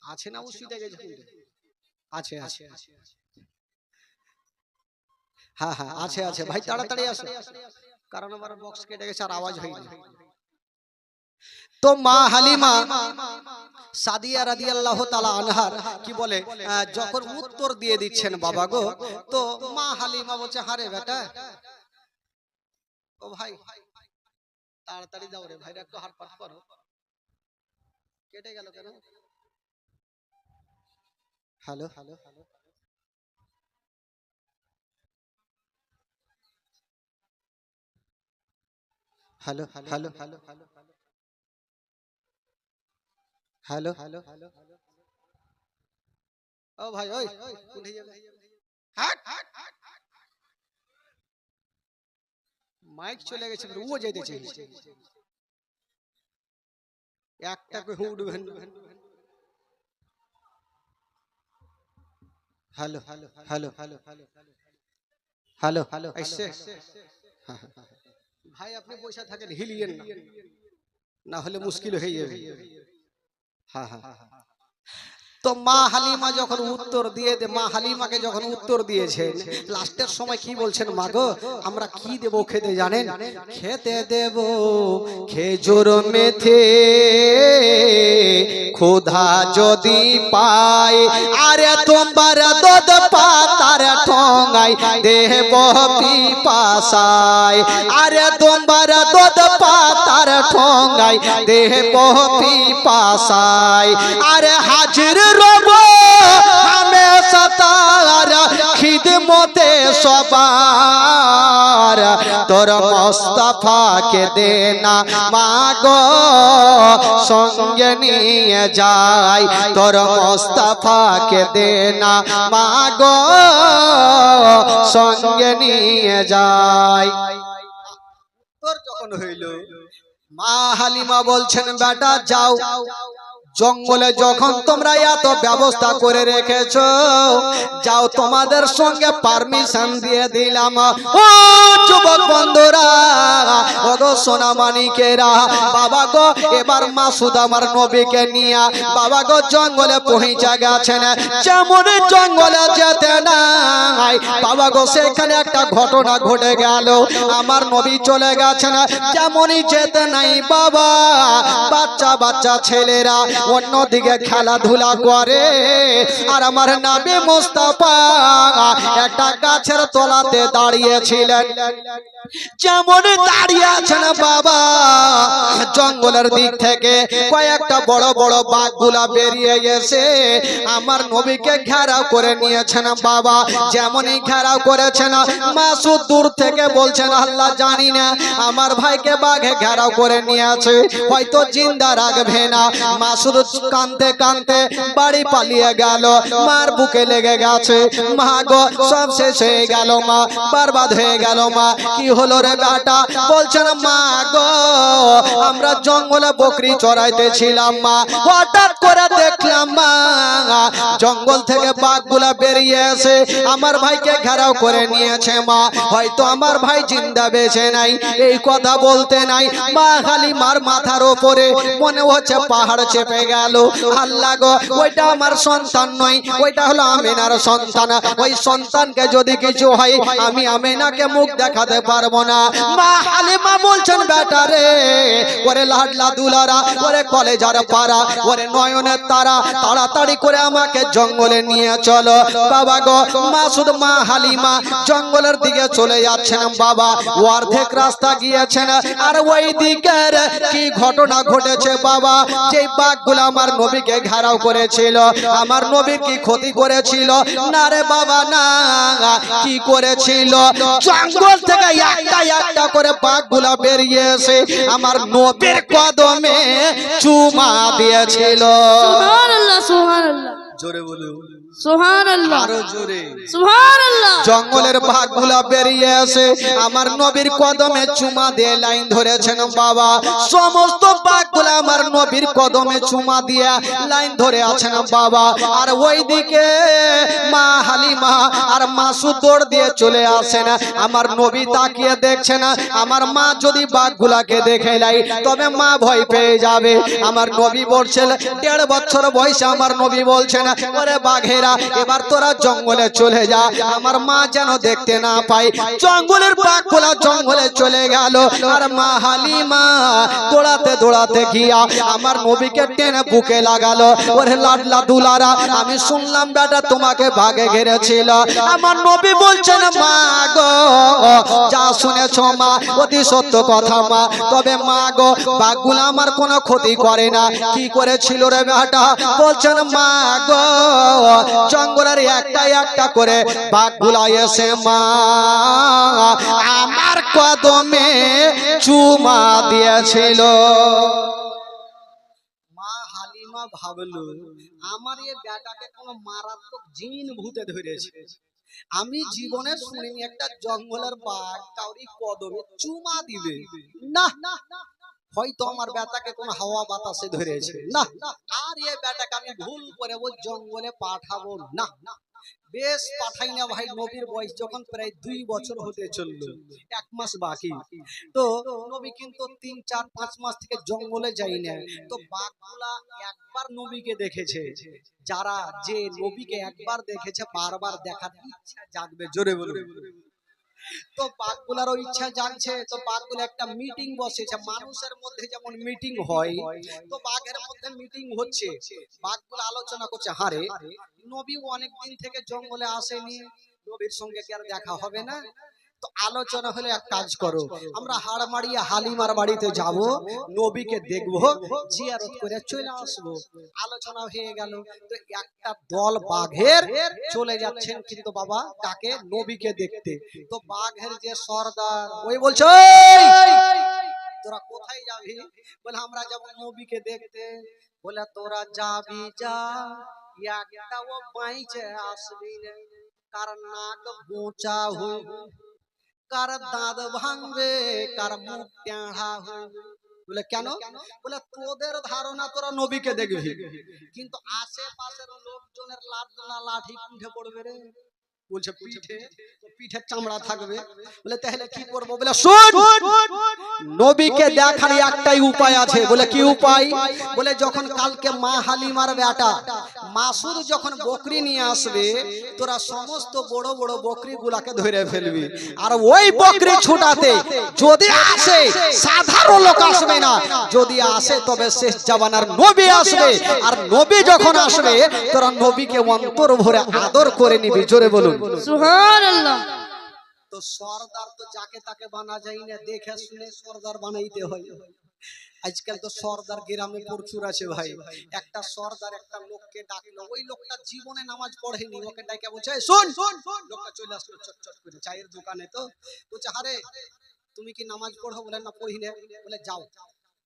আছে না উসিতে গেছে? আছে আছে, হ্যাঁ হ্যাঁ আছে আছে ভাই, তাড়াতাড়ি আসো, কারণ আমার বক্স কেটে গেছে আর আওয়াজ হয়নি। তো মা হালিমা সাদিয়া রাদিয়াল্লাহু তাআলা আনহার কি বলে, যখন উত্তর দিয়ে দিচ্ছেন বাবা গো, তো মা হালিমা বলছে, হারে বেটা ও ভাই তাড়াতাড়ি দাও রে ভাইরা, একটু হাড়পাট করো। কেটে গেল কেন? Hello hello, hello hello hello hello hello ও ভাই ওই হাট মাইক চলে গেছে ও যাইতেছে একটা কই উঠবেন hello hello hello hello hello hello আইছে ভাই আপনি পয়সা থাকেন হিলিয়েন না না হলে মুশকিল হয়ে যাবে হ্যাঁ হ্যাঁ তো মা হালিমা যখন উত্তর দিয়ে মা হালিমাকে যখন উত্তর দিয়েছেন লাস্টের সময় কি বলছেন মা গো আমরা কি দেব খেতে জানেন খেতে দেব খেজুর মেথে ক্ষুধা যদি পাই আরে তোমার দুধ পাতার ঠোঙাই দেব পিপাসায় আরে তোমার দুধ পাতার ঠোঙাই দেব পিপাসায় আরে হাজির রব হামেশা তার খিদমতে সবার তোর মুস্তাফাকে দে না মাগো সঙ্গে নিয়ে যাই তোর মুস্তাফাকে দে না মাগো সঙ্গে নিয়ে যাই তোর যখন হইল মা হালিমা বলছেন বেটা যাও জঙ্গলে যখন তোমরা এত ব্যবস্থা করে রেখেছো যাও তোমাদের সঙ্গে পারমিশন দিয়ে দিলাম ও যুবক বন্ধুরা ও গো সোনা মানিকেরা বাবা গো এবার মাসুদ আমার নবীকে নিয়ে বাবা গো জঙ্গলে পৌঁছে গেছেন যেমন জঙ্গলে যেতে নাই বাবা গো সেখানে একটা ঘটনা ঘটে গেল আমার নবী চলে গেছেন যেমনই যেতে নাই বাবা বাচ্চা বাচ্চা ছেলেরা অন্যদিকে খেলাধুলা করে আর আমার নবী মুস্তাফা একটা গাছের তলাতে দাঁড়িয়েছিলেন যেমন দাঁড়িয়ে আছেন বাবা জঙ্গলের দিক থেকে কয়েকটা বড় বড় বাঘগুলা বেরিয়ে গেছে আমার নবীকে ঘেরাও করে নিয়েছেন বাবা যেমনই ঘেরাও করেছেন মাসুদ দূর থেকে বলছেন আল্লাহ জানি না আমার ভাইকে বাঘে ঘেরাও করে নিয়েছে হয়তো জিন্দা রাখবে না মাসুদ কাঁদতে কাঁদতে বাড়ি পালিয়ে গেল মার বুকে লেগে গেছে মা গো সব শেষ হয়ে গেল মা বরবাদ হয়ে গেল মা কি হলো রে বেটা বলছেন মা গো আমরা জঙ্গলে বকরি চড়াইতেছিলাম মা হঠাৎ করে দেখলাম মা জঙ্গল থেকে বাঘগুলা বেরিয়ে এসে আমার ভাইকে ঘেরাও করে নিয়েছে মা হয়তো আমার ভাই জিন্দা বেঁচে নাই এই কথা বলতে নাই মা হালিমার মাথার উপরে মনে হচ্ছে পাহাড় চেপে গেল আল্লাহ গো ওইটা আমার সন্তান নয় ওইটা হলো আমিনার সন্তান ওই সন্তানকে যদি কিছু হয় আমি আমিনাকে মুখ দেখাতে পারবো না মা হালিমা বলছেন বেটা রে ওরে লাডলা দুলারা ওরে কলেজার পাড়া ওরে নয়নের তারা তাড়াতাড়ি করে আমাকে জঙ্গলে নিয়ে চলো বাবা গো মাসুদ মা হালিমা জঙ্গলের দিকে চলে যাচ্ছেন বাবা অর্ধেক রাস্তা গিয়েছেন আর ওই দিকের কি ঘটনা ঘটেছে বাবা যে বাঘগুলো আমার নবীকে ঘেরাও করেছিল আমার নবীর কি ক্ষতি করেছিল না রে বাবা না কি করেছিল জঙ্গল থেকে একটা একটা করে বাঘগুলা বেরিয়ে এসে আমার নবীর কদমে চুমা দিয়েছিল সুবহানাল্লাহ সুবহানাল্লাহ জোরে বলুন সুবহানাল্লাহ আরো জোরে সুবহানাল্লাহ জঙ্গলের বাঘগুলা বেরিয়ে এসে আমার নবীর কদমে চুমা দিয়ে লাইন ধরেছেন বাবা সমস্ত বাঘগুলা আমার নবীর কদমে চুমা দিয়ে লাইন ধরে আছেন বাবা আর ওইদিকে মা হালিমা আর মাসুদ দৌড় দিয়ে চলে আসেন আমার নবী তাকিয়ে দেখছেন আমার মা যদি বাঘগুলাকে দেখে লাই তবে মা ভয় পেয়ে যাবে আমার নবী বলছেন 1.5 বছর বয়সে আমার নবী বলছেন ওরে বাঘেরা এবার তোরা জঙ্গলে চলে যা আমার মা যেন দেখতে না পায় জঙ্গলের বাঘগুলা জঙ্গলে চলে গেল আর মা হালিমা দৌড়াতে দৌড়াতে গিয়া আমার নবীকে টেনে বুকে লাগালো ওরে লাডলা দুলারা আমি শুনলাম বেটা তোমাকে বাঘে ঘিরেছিল আমার নবী বলছেন মা গো যা শুনেছো মা অতি সত্য কথা মা তবে মা গো বাঘগুলা আমার কোনো ক্ষতি করে না কি করেছিল রে বেটা বলছেন মা গো জঙ্গলের একটা একটা করে বাঘগুলা এসে মা আমার কদমে চুমা দিয়েছিল। মা হালিমা ভাবলো আমার এই বেটাকে কোনো মারাত্মক জিন ভূতে ধরেছে। আমি জীবনে শুনিনি একটা জঙ্গলের বাঘ কাউরি কদমে চুমা দিবে। না, হয়তো আমার বেটাকে কোনো হাওয়া বাতাসে ধরেছে। না, আর এই বেটাকে আমি ভুল করে ওই জঙ্গলে পাঠাবো না। বেশ পাঠাই না ভাই। নবীর বয়স যখন প্রায় 2 বছর হতে চললো, 1 মাস বাকি, তো নবী কিন্তু 3, 4, 5 মাস থেকে জঙ্গলে যাই না। তো বাঘগুলা একবার নবীকে দেখেছে। যারা যে নবীকে একবার দেখেছে বারবার দেখার ইচ্ছা জাগবে, জোরে বলুন। তো বাঘগুলারও ইচ্ছা জাগছে। তো বাঘগুলো একটা মিটিং বসেছে, মানুষের মধ্যে যেমন মিটিং হয়, তো বাঘের মধ্যে মিটিং হচ্ছে। বাঘগুলো আলোচনা করছে, হারে নবী অনেকদিন থেকে জঙ্গলে আসেনি, নবীর সঙ্গে কি আর দেখা হবে না? তো আলোচনা হলে এক কাজ করো, আমরা হাড় মারিয়ে হালিমার বাড়িতে যাব, নবীকে দেখবো, জিয়ারত করে চলে আসবো। আলোচনা হয়ে গেল। তো একটা দল বাঘের চলে যাচ্ছেন কিন্তু বাবা তাকে নবীকে দেখতে। তো বাঘের যে সর্দার ওই বলছে, তোরা কোথায় যাবি? বলে আমরা যাব নবীকে দেখতে। বলে তোরা যাবি যা, একটাও বাইচে আসবি না। কার নাক বোঁচা হইবে, কার দাঁত ভাঙবে, কার মুখ টেঁড়া হইবে। বলে কেন? বলে তোদের ধারণা তোরা নবীকে দেখবি, কিন্তু আশেপাশের লোকজনের লাঠি পিঠে পড়বে রে। বলছে পিঠে, পিঠের চামড়া থাকবে। বলে তাহলে কি করবো? বলে শুন, নবীকে দেখার একটাই উপায় আছে। বলে কি উপায়? বলে যখন কালকে মা হালিমার বেটা মাসুদ যখন বকরি নিয়ে আসবে, তোরা সমস্ত বড় বড় বকরি গুলাকে ধরে ফেলবি। আর ওই বকরি ছুটাতে যদি আসে, সাধারণ লোক আসবে না, যদি আসে তবে শেষ জামানার নবী আসবে। আর নবী যখন আসবে তোরা নবীকে অন্তর ভরে আদর করে নিবি, জোরে বলুন সুবহানাল্লাহ। তো সর্দার তো যাকে তাকে বানা যায় না, দেখে শুনে সর্দার বানাইতে হয়। আজকাল তো সর্দার গ্রামে প্রচুর আছে ভাই। একটা সর্দার একটা লোককে ডাকলো, ওই লোকটা জীবনে নামাজ পড়েনি, ওকে ডাকে বলছে শোন। লোকটা চলে আসলো চটচট করে চায়ের দোকানে। তো বলছে, আরে তুমি কি নামাজ পড়ো? বলে না পড়ি না। বলে যাও,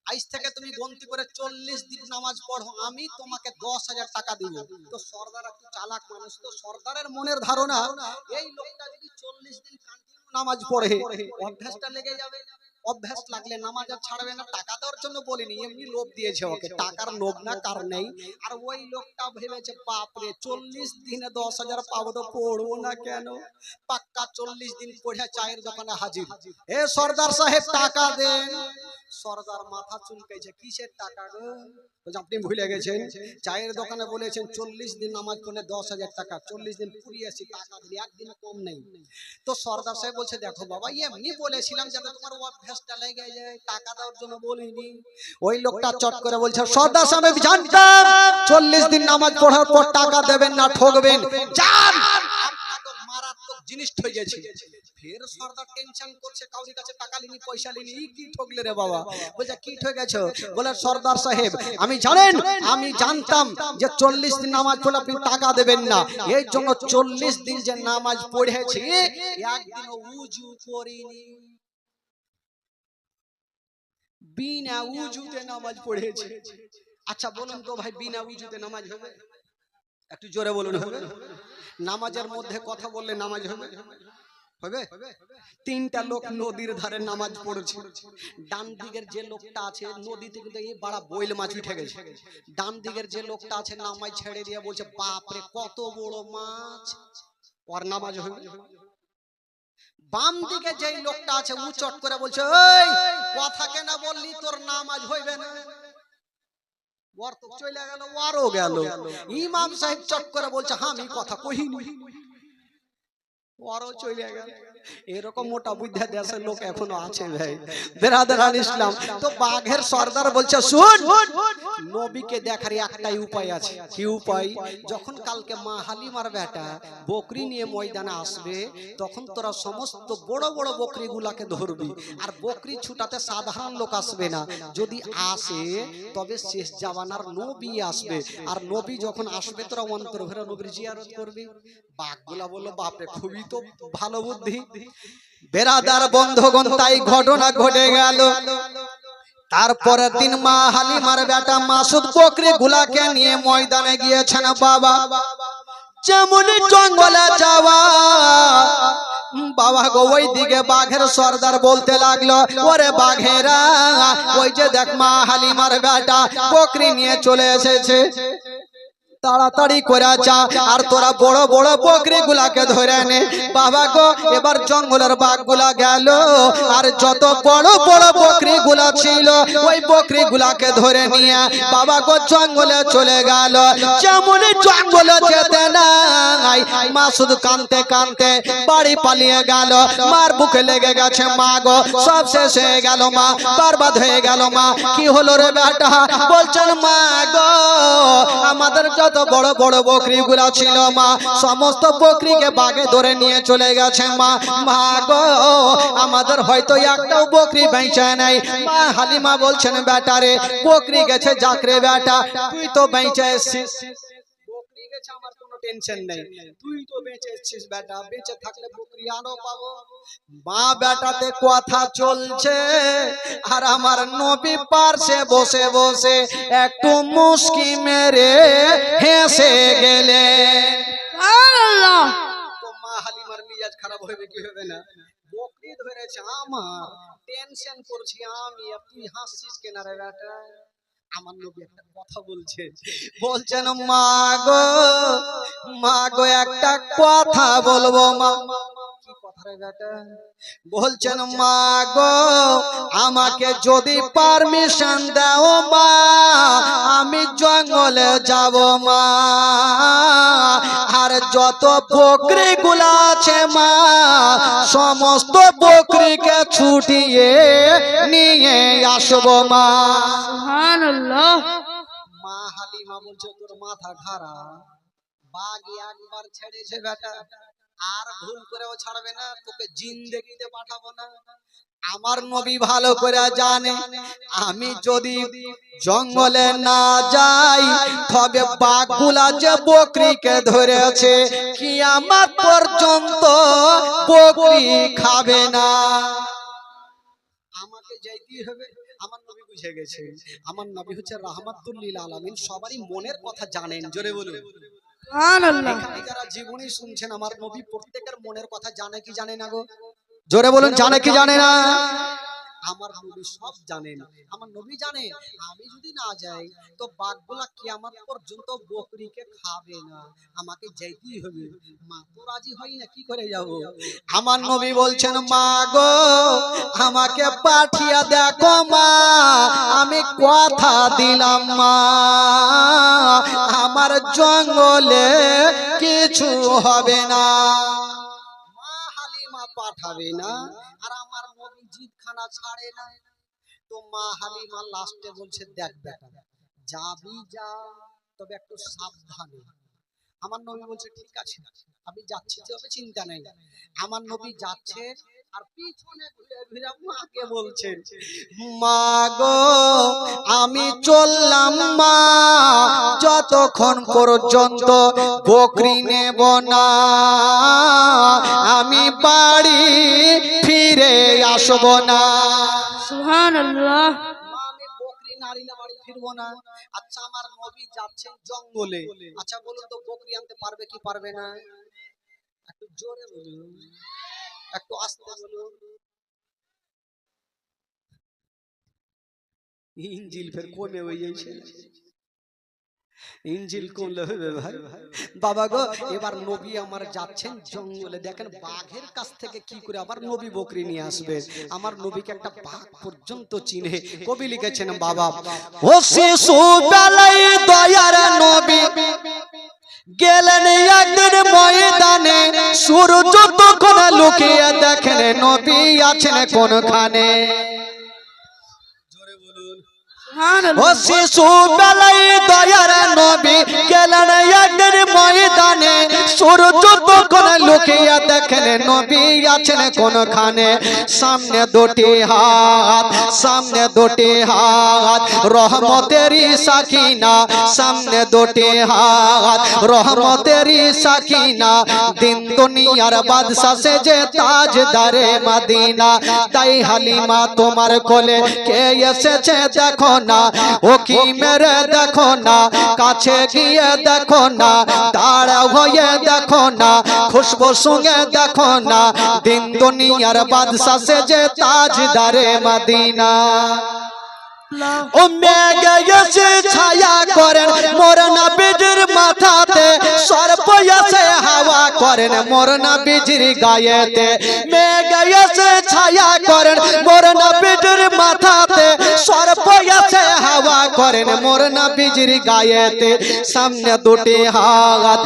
আজ থেকে তুমি গন্তি করে 40 দিন নামাজ পড়ো, আমি তোমাকে 10,000 টাকা দিব। তো সর্দার একটু চালাক মানুষ, তো সর্দারের মনের ধারণা এই লোকটা যদি 40 দিন কন্টিনিউ নামাজ পড়ে অভ্যাসটা লেগে যাবে, অভ্যাস লাগলে নামাজ আর ছাড়বে না। টাকা দেওয়ার জন্য বলিনি, এমনি লোভ দিয়েছে ওকে, টাকার লোভ না কার নেই। আর ওই লোকটা ভেবেছে বাপরে 40 দিনে 10,000 পাবো, তো পড়বো না কেন? পাক্কা 40 দিন পড়ে চায়ের দোকানে হাজির। এ সর্দার সাহেব টাকা দেন। সর্দার মাথা চুলকাইছে, কিসের টাকা গো? বলছে আপনি ভুলে গেছেন, চায়ের দোকানে বলেছেন 40 দিন নামাজ পড়লে 10,000 টাকা, 40 দিন পুরিয়েছি, টাকা দিলে একদিন কম নেই। তো সর্দার সাহেব বলছে, দেখো বাবা এমনি বলেছিলাম যাতে তোমার অভ্যাসটা লেগে যায়, টাকা দেওয়ার জন্য বলিনি। ওই লোকটা চট করে বলছে, সর্দার সাহেব আমি জানতাম 40 দিন নামাজ পড়ার পর টাকা দেবেন না, ঠকবেন, যান মারাত্মক জিনিস হয়ে গেছে। ফের সর্দার টেনশন করছে, কাউরি কাছে টাকা লিনি, পয়সা লিনি, কি ঠকলে রে বাবা? বলছে কি ঠকে গেছো? বলে সর্দার সাহেব আমি জানেন, আমি জানতাম যে 40 দিন নামাজ পড়লে আপনি টাকা দেবেন না, এই জন্য 40 দিন যে নামাজ পড়েছি একদিন উজু করিনি, বিনা উজুতে নামাজ পড়েছি। আচ্ছা বলুন তো ভাই, বিনা উজুতে নামাজ হবে? একটু জোরে বলুন হবে? নামাজের মধ্যে কথা বললে নামাজ হবে? হবে? 3টা লোক নদীর ধারে নামাজ পড়ছে। ডান দিকের যে লোকটা আছে নদীতে কিন্তু এই বড় বইল মাছ উঠে গেছে। ডান দিকের যে লোকটা আছে নামাজ ছেড়ে দিয়ে বলছে বাপরে কত বড় মাছ, ওর নামাজ হবে? বাম দিকে যেই লোকটা আছে ও চট করে বলছে, এই কথা কেন বললি, তোর নামাজ হইবে না। ওর তো চলে গেল, ওরও গেল। ইমাম সাহেব চট করে বলছে, হ্যাঁ আমি কথা কহিনি, ওরও চলে গেল। এরকম মোটা বুদ্ধা দেশের লোক এখনো আছে ভাই, বেরাদারান ইসলাম। তো বাঘের সর্দার বলছে, শুন নবীকে দেখার একটাই উপায় আছে। কি উপায়? যখন কালকে মা হালিমার বেটা বকরি নিয়ে ময়দানে আসবে, তখন তোরা সমস্ত বড় বড় বকরি গুলাকে ধরবি। আর বকরি ছুটাতে সাধারণ লোক আসবে না, যদি আসে তবে শেষ জামানার নবী আসবে। আর নবী যখন আসবে তোরা অন্তর ভরে নবীর জিয়ারত করবি। বাঘগুলা বললো বাপরে খুবই তো ভালো বুদ্ধি। বেরাদার বন্ধুগণ, তাই ঘটনা ঘটে গেল। তারপরের দিন মা হালিমার বেটা মাসুদ বকরি গুলাকে নিয়ে ময়দানে গিয়েছেন বাবা। যেমন জঙ্গলে যাওয়া বাবা গো, ওই দিকে বাঘের সর্দার বলতে লাগলো, ওরে বাঘেরা, ওই যে দেখ মা হালিমার বেটা বকরি নিয়ে চলে এসেছে, তাড়াতাড়ি করে যা আর তোরা বড় বড় বকরি গুলাকে ধরে নে। বাবা গো, এবার জঙ্গলের বাঘ গুলা গেল আর যত বড় বড় বকরি গুলা ছিল ওই বকরি গুলাকে ধরে নিয়ে বাবা গো জঙ্গলে চলে গেল। যেমন জঙ্গলে যেতে নাই মাসুদ কানতে কানতে বাড়ি পালিয়ে গেল। মার বুকে লেগে গেছে মা গো, সব শেষ হয়ে গেল মা, বরবাদ হয়ে গেল মা। কি হলো রে বেটা? বলছেন মা গো, আমাদের যত বড় বড় বকরি গুলা ছিল মা, সমস্ত বকরিকে বাঘে ধরে নিয়ে চলে গেছে মা। মা গো, আমাদের হয়তো একটাও বকরি বেঁচে নাই। মা হালিমা বলছেন, বেটা রে, বকরি গেছে যাক রে বেটা, তুই তো বেঁচে এসছিস, বকরি গেছে আমার কোনো টেনশন নেই, তুই তো বেঁচে এসছিস বেটা, বেঁচে থাকলে বকরি আরো পাবো। মা বেটাতে কথা চলছে আর আমার নবী পার্শ্বে বসে বসে একটু মুস্কি মেরে হেসে গেলে। সুবহানাল্লাহ। তো মা হালিমার মিজাজ খারাপ হবে কি হবে না? বকরি ধরেছে আমার, টেনশন করছি আমি, আর তুই হাসছিস কেন রে বেটা? আমার নবী একটা কথা বলছেন, মা গো একটা কথা বলবো মা। কি কথা রে বেটা? বলছেন, মা গো, আমাকে যদি পারমিশন দাও মা, আমি জঙ্গলে যাব মা, আর যত বকরি গুলা আছে মা, সমস্ত বকরিকে ছুটিয়ে নিয়ে আসবো মা। সুবহানাল্লাহ। মা হালিমা বলছে, তোর মাথা খারাপ, বাঘ একবার ছেড়েছে বেটা, আর ভুল করেও ছাড়বে না, তোকে জিন্দেগিতে পাঠাবো না। আমার নবী ভালো করে জানে, আমি যদি জঙ্গলে না যাই তবে বাঘগুলা যে বকরিকে ধরেছে কিয়ামত পর্যন্ত বকরি খাবে না। আমাকে যাইতেই হবে। আমার নবী বুঝে গেছে, আমার নবী হচ্ছে রাহমাতুল লিল আলামিন, সবারই মনের কথা জানেন। জোরে বলুন সুবহানাল্লাহ। এখানে যারা জীবনী শুনছেন, আমার নবী প্রত্যেকের মনের কথা জানে কি জানে না গো? জোরে বলুন, জানে কি জানে না? আমার নবী সব জানেন। আমার নবী জানে আমি যদি না যাই তো বাঘগুলা কিয়ামত পর্যন্ত বকরিকে খাবে না, আমাকে যাইতেই হবে। মা তো রাজি হয় না, কি করে যাব? আমার নবী বলছেন, মা গো, আমাকে পাঠিয়ে দেখো মা, আমি কথা দিলাম মা, আমার জঙ্গলে কিছু হবে না। মা হালিমা পাঠাবে না আর আমার নবী জিদখানা ছাড়ে না। তো মা হালিমা লাস্টে বলছে, দেখ বেটা, যাবি যা, তবে একটু সাবধানে। আমার নবী বলছে, ঠিক আছে আমি যাচ্ছি, তবে চিন্তা নেই। আমার নবী যাচ্ছে আর পিছনে ঘুরে ঘুরে মাকে বলছেন, মা গো, আমি চললাম মা, যতক্ষণ পর্যন্ত বকরি নেব না আমি বাড়ি ফিরে আসব না। সুবহানাল্লাহ। আমি বকরি নারিলে বাড়ি ফিরবো না। আচ্ছা, আমার নবী যাচ্ছেন জঙ্গলে, আচ্ছা বলুন তো বকরি আনতে পারবে কি পারবে না? একটু জোরে বলুন, একটু আস্তে বলুন। ইঞ্জিল ফের কমে হয়ে যাচ্ছে, ইঞ্জিল কমলে হবে ভাই। বাবা গো, এবার নবী আমার যাচ্ছেন জঙ্গলে, দেখেন বাঘের কাছ থেকে কি করে আবার নবী বকরি নিয়ে আসবে। আমার নবীকে একটা বাঘ পর্যন্ত চিনে। কবি লিখেছেন, বাবা ও শিশু বেলায় দয়ার নবী গেলেন একদিন ময়দানে, সূর্য তখন লুকিয়ে দেখেন নবী আছেন কোনখানে। জোরে বলুন ও শিশু বেলায় দয়ার নবী গেলেন একদিন ময়দানে সূর্য তখন লুকিয়ে দেখেন নবী আছেন কোনখানে সামনে দুটি হাত রহমতেরই সাকিনা সামনে দুটি হাত রহমতেরই সাকিনা দিন দুনিয়ার বাদশা সেজে তাজদারে মদিনা তাই হালিমা তোমার কোলে কে এসেছে দেখো না ও কি মেরে দেখো না কাছে গিয়ে দেখো না দাঁড়া হয়ে দেখো না খুশবু সঙ্গে দেখো না দিন দুনিয়ার বাদশা সেজে তাজদারে মদিনা ও মেঘে এসে ছায়া করেন মোর নবীজির মাথাতে সর্প এসে হাওয়া করেন মোর নবীজির গায়েতে মেঘে এসে ছায়া করেন মোর নবীজির মাথাতে সর্প এসে হাওয়া করেন মোর নবীজির গায়েতে সামনে দুটি হাত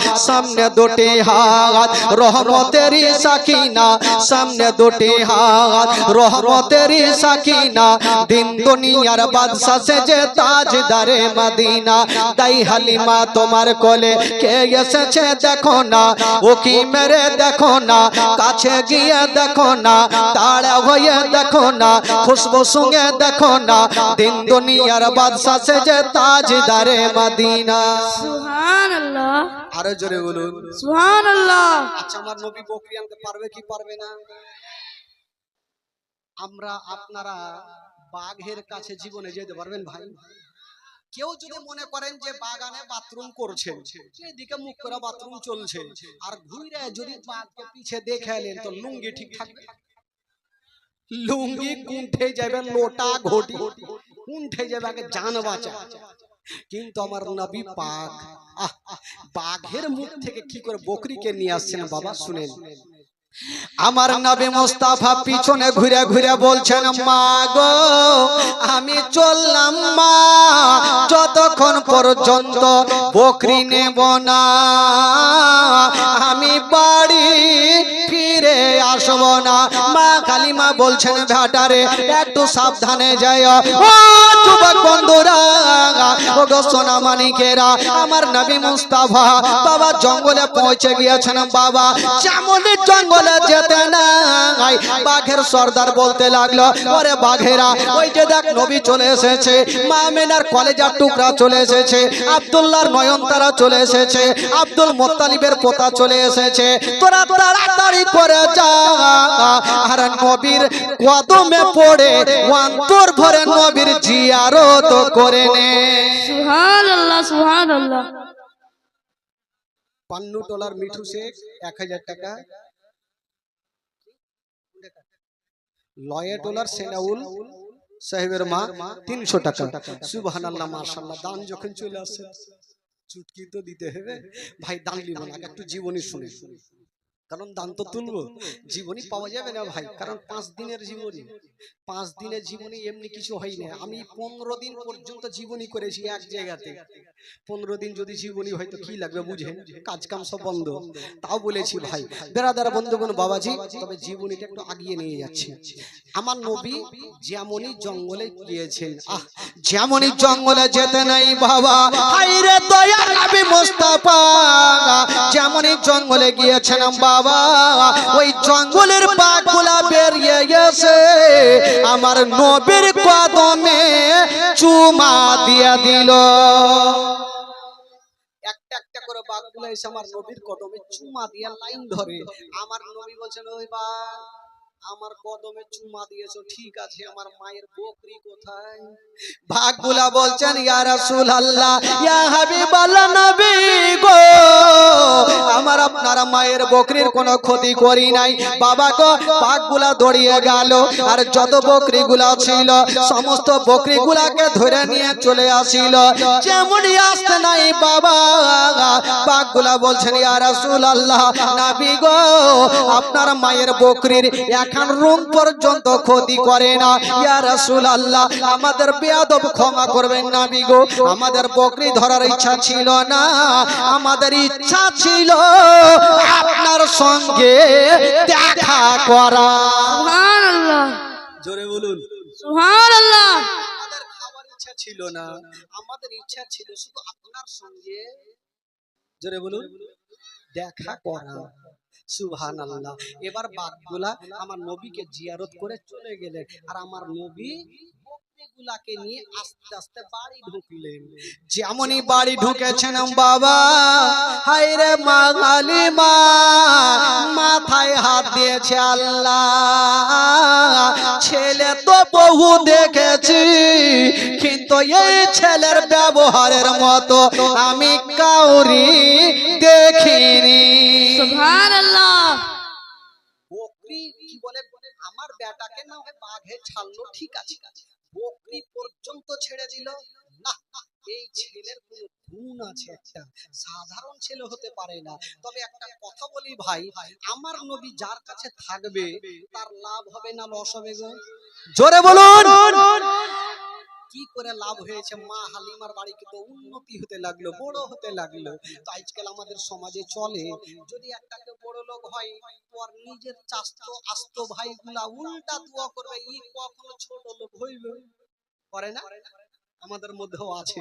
রহমতেরই সাকিনা সামনে দুটি হাত রহমতেরই সাকিনা দিন দুনিয়ার বাদশা সেজে তাজদারে মদিনা তাই হালিমা তোমার কোলে কে এসেছে দেখো না ও কি মেরে দেখো না কাছে গিয়ে দেখো না তাড়া হয়ে দেখো না খুশবু সঙ্গে দেখো না দিন দুনিয়ার বাদশা সেজে তাজদারে মদিনা সুবহানাল্লাহ আরো জোরে বলুন সুবহানাল্লাহ আচ্ছা আমার নবী বকরি আনতে পারবে কি পারবে না আমরা আপনারা বাঘের কাছে জীবনে যেতে পারবেন ভাই কেউ যদি মনে করেন যে বাগানে বাথরুম করছেন এদিকে মুখ করে বাথরুম চলছে আর ঘুরে যদি বাঘকে পিছে দেখে এলেন তো লুঙ্গি ঠিক থাকবে লুঙ্গি কুণ্ঠে যাবে লোটা ঘটি কুণ্ঠে যাবে আগে জান বাঁচা কিন্তু আমার নবী পাক বাঘের মুখ থেকে কি করে বকরিকে নিয়ে আসছেন বাবা শুনেন আমার নবী মুস্তাফা পিছনে ঘুরে ঘুরে বলছেন মা গো আমি চললাম মা যতক্ষণ পর্যন্ত বকরি নেব না আমি বাড়ি ফিরে আসব না মা কালিমা বলছেন ভেটারে একটু সাবধানে যায় ও যুবক বন্ধুরা ও গো সোনা মানিকেরা আমার নবী মুস্তাফা বাবা জঙ্গলে পৌঁছে গিয়েছেন বাবা যেমন জঙ্গলে যেতে নাই বাঘের সর্দার বলতে লাগলো ওরে বাঘেরা ওই যে দেখ নবী চলে এসেছে মা মেনার কলেজার টুকরা চলে এসেছে আব্দুল্লাহর নয়নতারা চলে এসেছে আব্দুল মুত্তালিবের পোতা চলে এসেছে তোরা তাড়াতাড়ি করে যা আর নবীর কদমে পড়ে অন্তর ভরে নবীর জিয়ারত করে নে সুবহানাল্লাহ সুবহানাল্লাহ পান্নু টলার মিঠু শেখ 1000 টাকা লয়ে টলার সেনাউল সাহেবের মা 300 টাকা সুবহানাল্লাহ মাশাআল্লাহ দান যখন চলে আসে চুটকি তো দিতে হবে ভাই দান নিব না একটু জীবনী শুনে কারণ দান তো তুলবো জীবনী পাওয়া যাবে না ভাই কারণ 5 দিনের জীবনী 5 দিনের জীবনী এমনি কিছু হয় না আমি 15 দিন পর্যন্ত জীবনী করেছি এক জায়গাতে 15 দিন যদি জীবনী হয় তো কি লাগবে বুঝেন কাজ কাম সব বন্ধ তাও বলেছি ভাই বেরাদার বন্ধুগণ বাবাজি তবে জীবনীটা একটু আগিয়ে নিয়ে যাচ্ছে আমার নবী যেমনই জঙ্গলে গিয়েছেন যেমনই জঙ্গলে যেতে নাই বাবা হায়রে দয়ার নবী মুস্তাফা যেমনই জঙ্গলে গিয়েছেন বাবা ওই জঙ্গলের বাঘগুলা বেরিয়ে গেছে আমার নবীর কদমে চুমা দিয়ে দিল একটা একটা করে বাঘগুলা এসে আমার নবীর কদমে চুমা দিয়ে লাইন ধরে আমার নবী বলছেন ওই বাঘ আমার কদমে চুমা দিয়েছো ঠিক আছে আমার মায়ের বকরি কোথায় বাঘগুলা বলছেন ইয়া রাসূলুল্লাহ ইয়া হাবিবাল্লাহ নবী গো আমার আপনার মায়ের বকরির কোনো ক্ষতি করি নাই বাবা গো বাঘগুলা দৌড়িয়ে গেল আর যত বকরিগুলা ছিল সমস্ত বকরিগুলাকে ধরে নিয়ে চলে আসিল যেমনই আসতে নাই বাবা বাঘগুলা বলছেন ইয়া রাসূলুল্লাহ নবী গো আপনার মায়ের বকরির এখন রুম পর্যন্ত ক্ষতি করে না ইয়া রাসূলুল্লাহ আমাদের বেয়াদব ক্ষমা করবেন নবী গো আমাদের বকরি ধরার ইচ্ছা ছিল না আমাদের ইচ্ছা ছিল আপনার সঙ্গে দেখা করা সুবহানাল্লাহ জোরে বলুন সুবহানাল্লাহ আমাদের খাবার ইচ্ছা ছিল না, আমাদের ইচ্ছা ছিল শুধু আপনার সঙ্গে, জোরে বলুন, দেখা করা। সুবহানাল্লাহ। এবার বাদগুলা আমার নবীকে জিয়ারত করে চলে গেলেন, আর আমার নবী বকরিগুলাকে নিয়ে আস্তে আস্তে বাড়ি ঢুকলেন। যেমনই বাড়ি ঢুকেছেন বাবা, হায়রে মা হালিমা মাথায় হাত দিয়েছে, আল্লাহ ছেলে তো বহু দেখেছি, কিন্তু এই ছেলের ব্যবহারের মতো আমি কাউরি দেখিনি। সুবহানাল্লাহ। বকরি কি বলে, আমার বেটাকে না হয় বাঘে ছাড়লো, ঠিক আছে, বকরি পর্যন্ত ছেড়ে দিল না। এই ছেলের কোনো গুণ আছে, একটা সাধারণ ছেলে হতে পারে না। তবে একটা কথা বলি ভাই, আমার নবী যার কাছে থাকবে তার লাভ হবে না লস হবে গো? জোরে বলুন। কি করে লাভ হয়েছে? মা হালিমার বাড়ি কিন্তু উন্নতি হতে লাগলো, বড় হতে লাগলো। তো আজকাল আমাদের সমাজে চলে, যদি একটাকে বড় লোক হয় তো আর নিজের চাস্তো আস্ত ভাইগুলা উল্টা দোয়া করবে, ই কখনো ছোট লোক হইবে, করে না? আমাদের মধ্যেও আছে।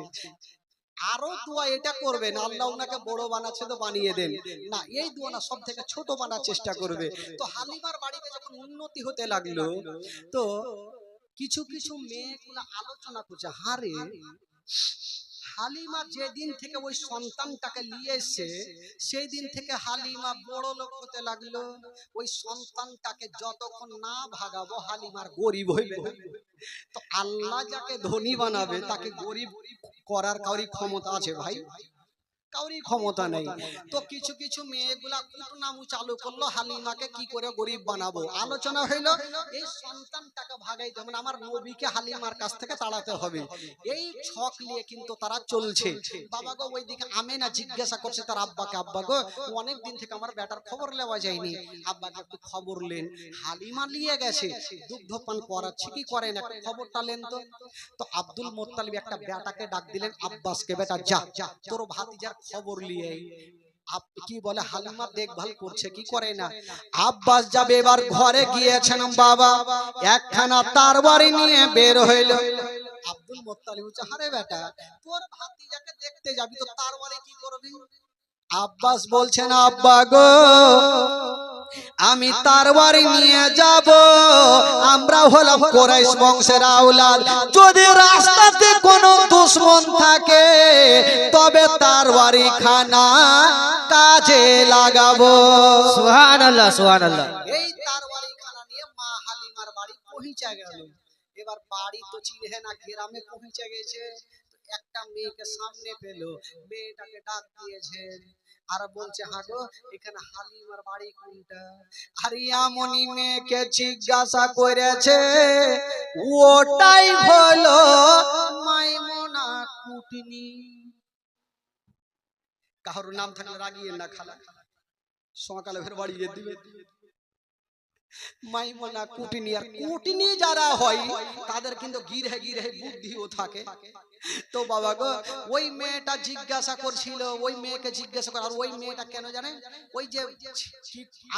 আরো দোয়া এটা করবেন, আল্লাহ ওনাকে বড় বানাচ্ছে তো বানিয়ে দেন না, এই দোয়া না, সব থেকে ছোট বানার চেষ্টা করবে। তো হালিমার বাড়িতে যখন উন্নতি হতে লাগলো, তো কিছু কিছু মেয়েগুলা আলোচনা করছে, হারে হালিমা যেদিন থেকে ওই সন্তানটাকে নিয়ে এসে সেই দিন থেকে হালিমা বড় লোক হতে লাগলো, ওই সন্তানটাকে যতক্ষণ না ভাগাবো হালিমার গরিব হইবে না। তো আল্লাহ যাকে ধনী বানাবে তাকে গরিব করার কাউরি ক্ষমতা আছে ভাই? কাউরি ক্ষমতা নেই। তো কিছু কিছু মেয়েগুলা কুটনামু চালু করলো, হালিমাকে কি করে গরিব বানাবো। আলোচনা হইলো এই সন্তানটাকে ভাগাই, যেমন আমার নবীকে হালিমার কাছ থেকে তাড়াতে হবে, এই ছক নিয়ে কিন্তু তারা চলছে। বাবা গো ওইদিকে আমেনা জিজ্ঞাসা করছে তার আব্বাকে, আব্বা গো অনেক দিন থেকে আমার বেটার খবর নেওয়া যায়নি, আব্বাকে একটু খবর লেন, হালিমা নিয়ে গেছে, দুগ্ধপান করাচ্ছে কি করে না, খবরটা লেন তো। তো আব্দুল মুত্তালিব একটা বেটাকে ডাক দিলেন আব্বাসকে, বেটা যা তোর ভাতিজার খবর নিয়ে কি বলে হালিমা দেখভাল করছে কি করে না। আব্বাস যাবে, এবার ঘরে গিয়েছেন বাবা, একখানা তরবারি নিয়ে বের হইল। আব্দুল মুত্তালিব বলছে, আরে বেটা তোর ভাতিজাকে দেখতে যাবি তো তরবারি কি করবি? আব্বাস বলছেন, আব্বা গো আমি তরবারি নিয়ে যাব, আমরা হলাম কুরাইশ বংশের আওলাদ, যদি রাস্তাতে কোনো দুশমন থাকে তবে তরবারি খানা কাজে লাগাবো। সুবহানাল্লাহ সুবহানাল্লাহ। এই তরবারি খানা নিয়ে মা হালিমার বাড়ি পৌঁছে গেল। এবার বাড়ি তো চিনহে না, গ্রামে পৌঁছে গেছে, একটা মেয়েকে সামনে পেল, মেয়েটাকে ডাক দিয়েছে আর বলছে, হ্যাঁ গো এখানে হালিমার বাড়ি কোনটা? আর এমনই মেয়েকে জিজ্ঞাসা করেছে, ওটাই হলো মাইমুনা কুটনি। কারোর নাম থাকলে রাগিয়ে না, খালা সকালে ফের বাড়ি যেতে দিবে। মাইমুনা কুটনি, আর কুটনি যারা হয় তাদের কিন্তু গিরহে গিরহে বুদ্ধিও থাকে। তো বাবা গো ওই মেয়েটা জিজ্ঞাসা করছিল, ওই মেয়েকে জিজ্ঞাসা কর, আর ওই মেয়েটা কেন জানে, ওই যে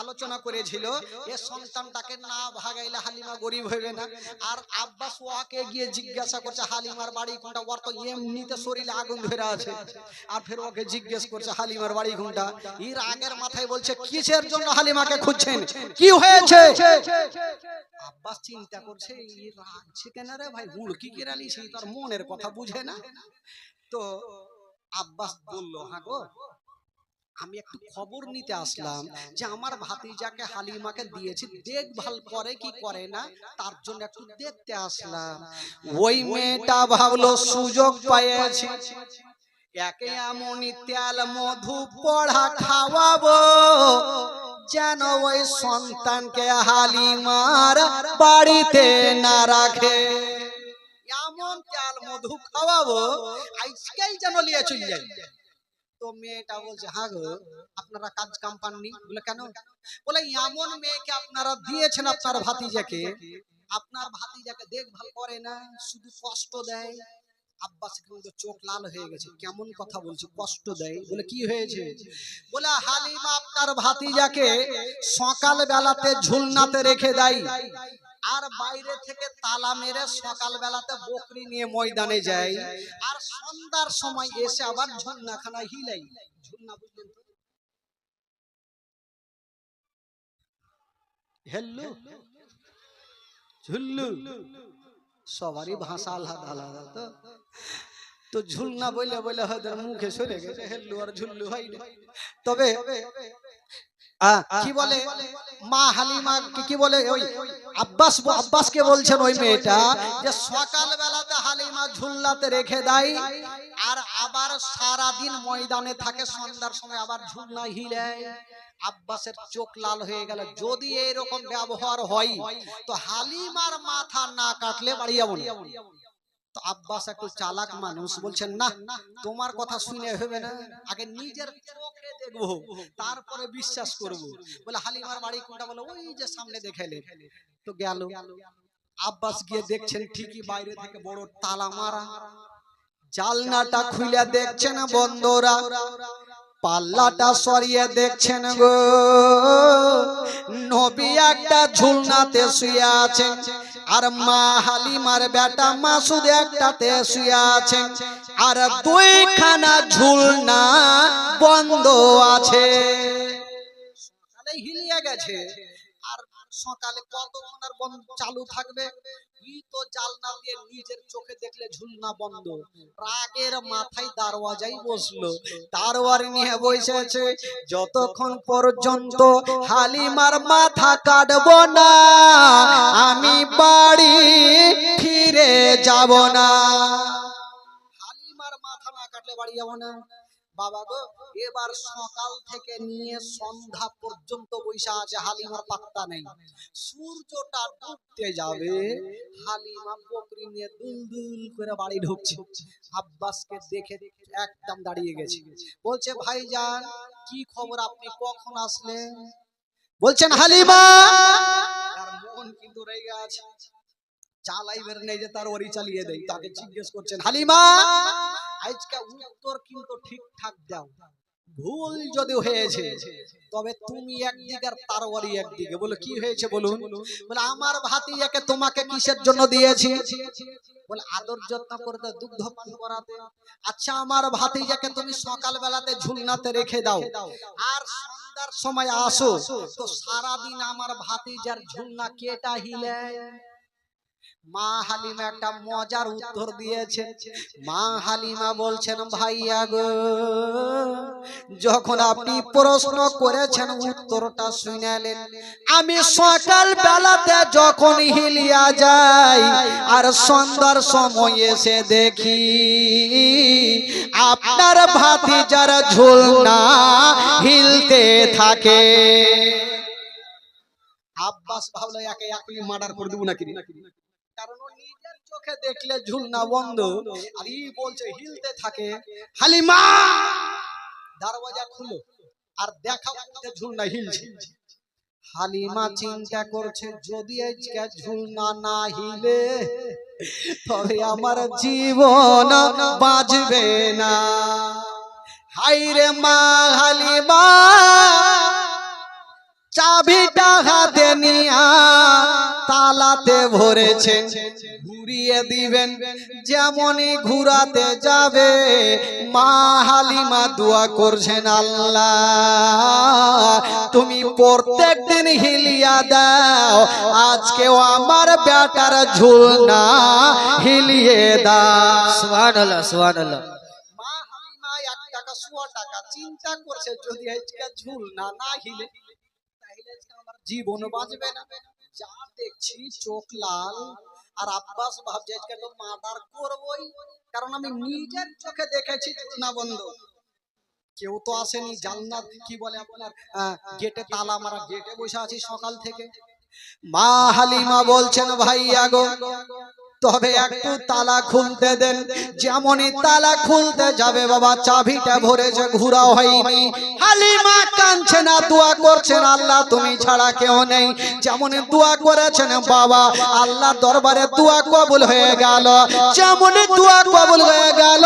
আলোচনা করেছিল এ সন্তানটাকে না ভাগাইলে হালিমা গরিব হইবে না, আর আব্বাস ওয়াকে গিয়ে জিজ্ঞাসা করছে হালিমার বাড়ি কোনটা, ওর তো এমনিতে শরীরে আগুন ধরে আছে, আর ফের ওকে জিজ্ঞেস করছে হালিমার বাড়ি কোনটা। এর আগের মাথায় বলছে কিসের জন্য হালিমাকে খুঁজছেন, কি হয়েছে? আব্বাস চিন্তা করছে, এই রাগছে কেন রে ভাই, হুড়কি কেরালি, সেই তার মনের কথা বুঝে না। তো আব্বাস বলল, হ্যাঁ গো আমি একটু খবর নিতে আসলাম যে আমার ভাতিজাকে হালিমাকে দিয়েছি, দেখভাল করে কি করে না, তার জন্য একটু দেখতে আসলাম। ওই মেয়েটা ভাবলো সুযোগ পেয়েছি, একে এমনই তেল মধু পড়া খাওয়াবো যেন ওই সন্তানকে হালিমার বাড়িতে না রাখে, এমন তেল মধু খাওয়াবো আজকাল যেন নিয়ে চলে যাই। তো মেয়েটা বলছে, হ্যাঁ গো আপনারা কাজ কাম পাননি? বলে কেন? বলে এমন মেয়েকে আপনারা দিয়েছেন আপনার ভাতিজাকে, আপনার ভাতিজাকে দেখভাল করে না, শুধু কষ্ট দেয়। আব্বাস কিন্তু চোখ লাল হয়ে গেছে, কেমন কথা বলছে, কষ্ট দেয়? বলে কি হয়েছে? বলে হালিমা আপনার ভাতিজাকে সকাল বেলাতে ঝুলনাতে রেখে দেয়, আর বাইরে থেকে তালা মেরে সকাল বেলাতে বকরি নিয়ে ময়দানে যায়, আর সন্ধ্যার সময় এসে আবার ঝুলনাখানা হিলাই। ঝুলনা বুঝলেন তো? হেল্লু ঝুল্লু সবারই ভাষা আলাদা আলাদা। তো তো ঝুলনা বলে বলে হয়তো মুখে সরে গেছে, হেল্লু আর ঝুল্লু হয় না। তবে কি বলে মা হালিমা কি বলে, ওই আব্বাসকে বলছেন ওই মেয়েটা যে সকাল বেলাতে হালিমা ঝুল্লাতে রেখে দেয়, আর আবার সারা দিন ময়দানে থাকে, সন্ধ্যার সময় আবার ঝুলনা হিলায়। আব্বাসের চোখ লাল হয়ে গেল, যদি এরকম ব্যবহার হয় তো হালিমার মাথা না কাটলে বাড়ি যাবো না। তো আব্বাস একটু চালাক মানুষ, বলছেন না, তোমার কথা শুনে হবে না, আগে নিজের চোখে দেখবো তারপরে বিশ্বাস করব। বলে হালিমার বাড়ি কোনটা? বলে ওই যে সামনে দেখাইলে। তো গেল, আব্বাস গিয়ে দেখছেন ঠিকই বাইরে থেকে বড় তালা মারা, জালনাটা খুলে দেখছেন বন্ধরা, পাল্লাটা সরিয়ে দেখছেন গো, নবী একটা ঝুলনাতে শুয়ে আছেন, আর মা হালিমার বেটা মাসুদ একটাতে শুয়ে আছেন, আর দুইখানা ঝুলনা বন্ধ আছে। সকালে হিলিয়ে গেছে, আর সকালে কতক্ষণ আর বন্ধ চালু থাকবে? তো জালনা দিয়ে নিজের চোখে দেখলে ঝুলনা বন্ধ। রাগের মাথায় দারওয়াজাই বসলো, দারোয়ার নিয়ে বসেছে, যতক্ষণ পর্যন্ত হালিমার মাথা কাটবো না আমি বাড়ি ফিরে যাব না। হালিমার মাথা না কাটলে বাড়ি যাব না। বাবা গো, এবার সকাল থেকে নিয়ে সন্ধ্যা পর্যন্ত বৈশা আছে, হালিমার পাত্তা নেই। সূর্যটা ডুবতে যাবে, হালিমা বকরি নিয়ে দুলদুল করে বাড়ি ঢুকছে। আব্বাসকে দেখে একদম দাঁড়িয়ে গেছে, বলছে ভাইজান কি খবর, আপনি কখন আসলেন? বলছেন হালিমা, তার মন কিন্তু রেগে আছে, চালাইবের নেই যে তার ওরি চালিয়ে দেয়। তাকে জিজ্ঞেস করছেন হালিমা আজকে উত্তর কিন্তু ঠিকঠাক দাও, ভুল যদি হয়েছে তবে তুমি একদিকে আর তার ওরি একদিকে। বলে কি হয়েছে বলুন? বলে আমার ভাতিজাকে তোমাকে কিসের জন্য দিয়েছি? বলে আদর যত্ন করতে, দুগ্ধ পান করাতে। আচ্ছা আমার ভাতিজাকে তুমি সকাল বেলাতে ঝুলনাতে রেখে দাও, আর সন্ধ্যার সময় আসো, তো সারাদিন আমার ভাতিজার ঝুলনা কেটা হিলে? মা হালিমা একটা মজার উত্তর দিয়েছে। মা হালিমা বলছেন ভাইয়া গো, যখন আপনি প্রশ্ন করেছেন উত্তরটা শুনালেন। আমি সকাল বেলাতে যখন হিলিয়া যাই আর সন্ধ্যার সময় এসে দেখি আপনার ভাতিজার ঝুলনা হিলতে থাকে। আব্বাস ভাবলো একে এখনই মার্ডার করে দেবো নাকি, কারণ ও নিজের চোখে দেখলে ঝুলনা বন্ধ, আর ই বলছে হিলতে থাকে। হালিমা দরওয়াজা খুলো আর দেখা ঝুলনা হিলছে। হালিমা চিন্তা করছে যদি আজকে ঝুলনা না হিলে তবে আমার জীবন বাঁচবে না। হাইরে মা হালিমা চাবিটা হাতে নিয়া তালাতে ভরেছেন, ঘুরিয়ে দিবেন। যেমনই ঘুরাতে যাবে মা হালিমা দোয়া করছেন আল্লাহ তুমি প্রত্যেক দিন হিলিয়া দাও, আজকেও আমার বেটার ঝুলনা হিলিয়ে দাও। সুবহানাল্লাহ সুবহানাল্লাহ। মা হালিমা 1 টাকা 100 টাকা চিন্তা করছে যদি আজকে ঝুলনা না হিলে আমার জীবন বাঁচবে না। যা দেখছি চোখ লাল, আর আব্বাস ভাবছে আজকে তো মার্ডার করবই, কারণ আমি নিজের চোখে দেখেছি ঝুলনা বন্ধ। কেউ তো আসেনি, জান্নাত কি বলে আপনার গেটে তালা মারা, গেটে বসে আছি সকাল থেকে। মা হালিমা বলছেন ভাইয়া গো তবে একটু তালা খুলতে দেন। যেমনই তালা খুলতে যাবে বাবা চাবিটা ভরেছে, ঘুরা হয়নি। হালিমা কাঁদছে না, দোয়া করছেন, আল্লাহ তুমি ছাড়া কেউ নেই। যেমনই দোয়া করেছেন বাবা আল্লাহ দরবারে দোয়া কবুল হয়ে গেল। যেমনই দোয়া কবুল হয়ে গেল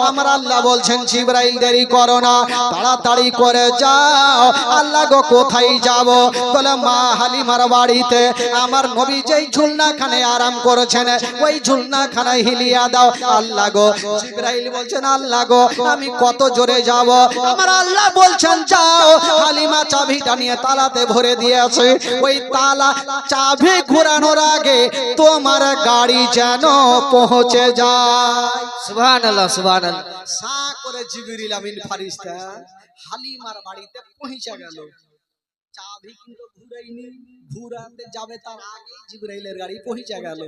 আমার আল্লাহ বলছেন জিবরাইল দেরি করো না, তাড়াতাড়ি করে যাও। আল্লাহ গো কোথায় যাব? বলে মা হালিমার বাড়িতে। আমার নবী যেই ঝুলনাখানে আরাম করেছেন ওই ঝুলনাখানায় হিলিয়া দাও। আল্লাহ গো, জিবরাইল বলছেন আল্লাহ গো আমি কত জোরে যাব? আমার আল্লাহ বলছেন যাও। হালিমা চাবিটা নিয়ে তালাতে ভরে দিয়েছে। ওই তালা চাবি ঘোরানোর আগে তোমার গাড়ি যেন পৌঁছে যায়। সুবহানাল্লাহ সুবহানাল্লাহ। সা করে জিবরিল আমিন ফারিস্তা হালিমার বাড়িতে পৌঁছে গেল। চাবি কিন্তু ঘুরাইনি, ঘুরাতে যাবে তার আগে জিবরাইলের গাড়ি পৌঁছে গেল।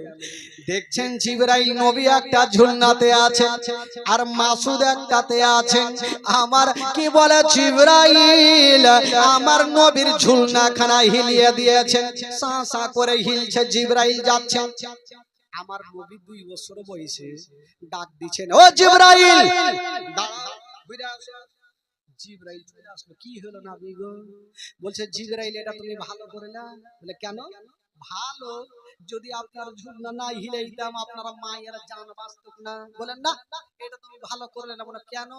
দেখছেন জিবরাইল নবী একটা ঝুলনাতে আছে আর মাসুদ একটাতে আছেন। আমার কি বলে জিবরাইল আমার নবীর ঝুলনাখানা হিলিয়ে দিয়েছেন। সা সা করে হিলছে, জিবরাইল যাচ্ছেন। আমার নবী 2 বছর বয়সে ডাক দিচ্ছেন, ও জিবরাইল দাঁড়াও, ঘুরে আসো। জিবরাইল চলে আসলো। কি হলো নবী গো? বলছে জিবরাইল এটা তুমি ভালো করে না। বলে কেন ভালো? যদি আপনার ঝুলনা না হিলাইতাম আপনারা মায়ের জান বাঁচত না। বলেন না এটা তুমি ভালো করলে না। বলে কেন?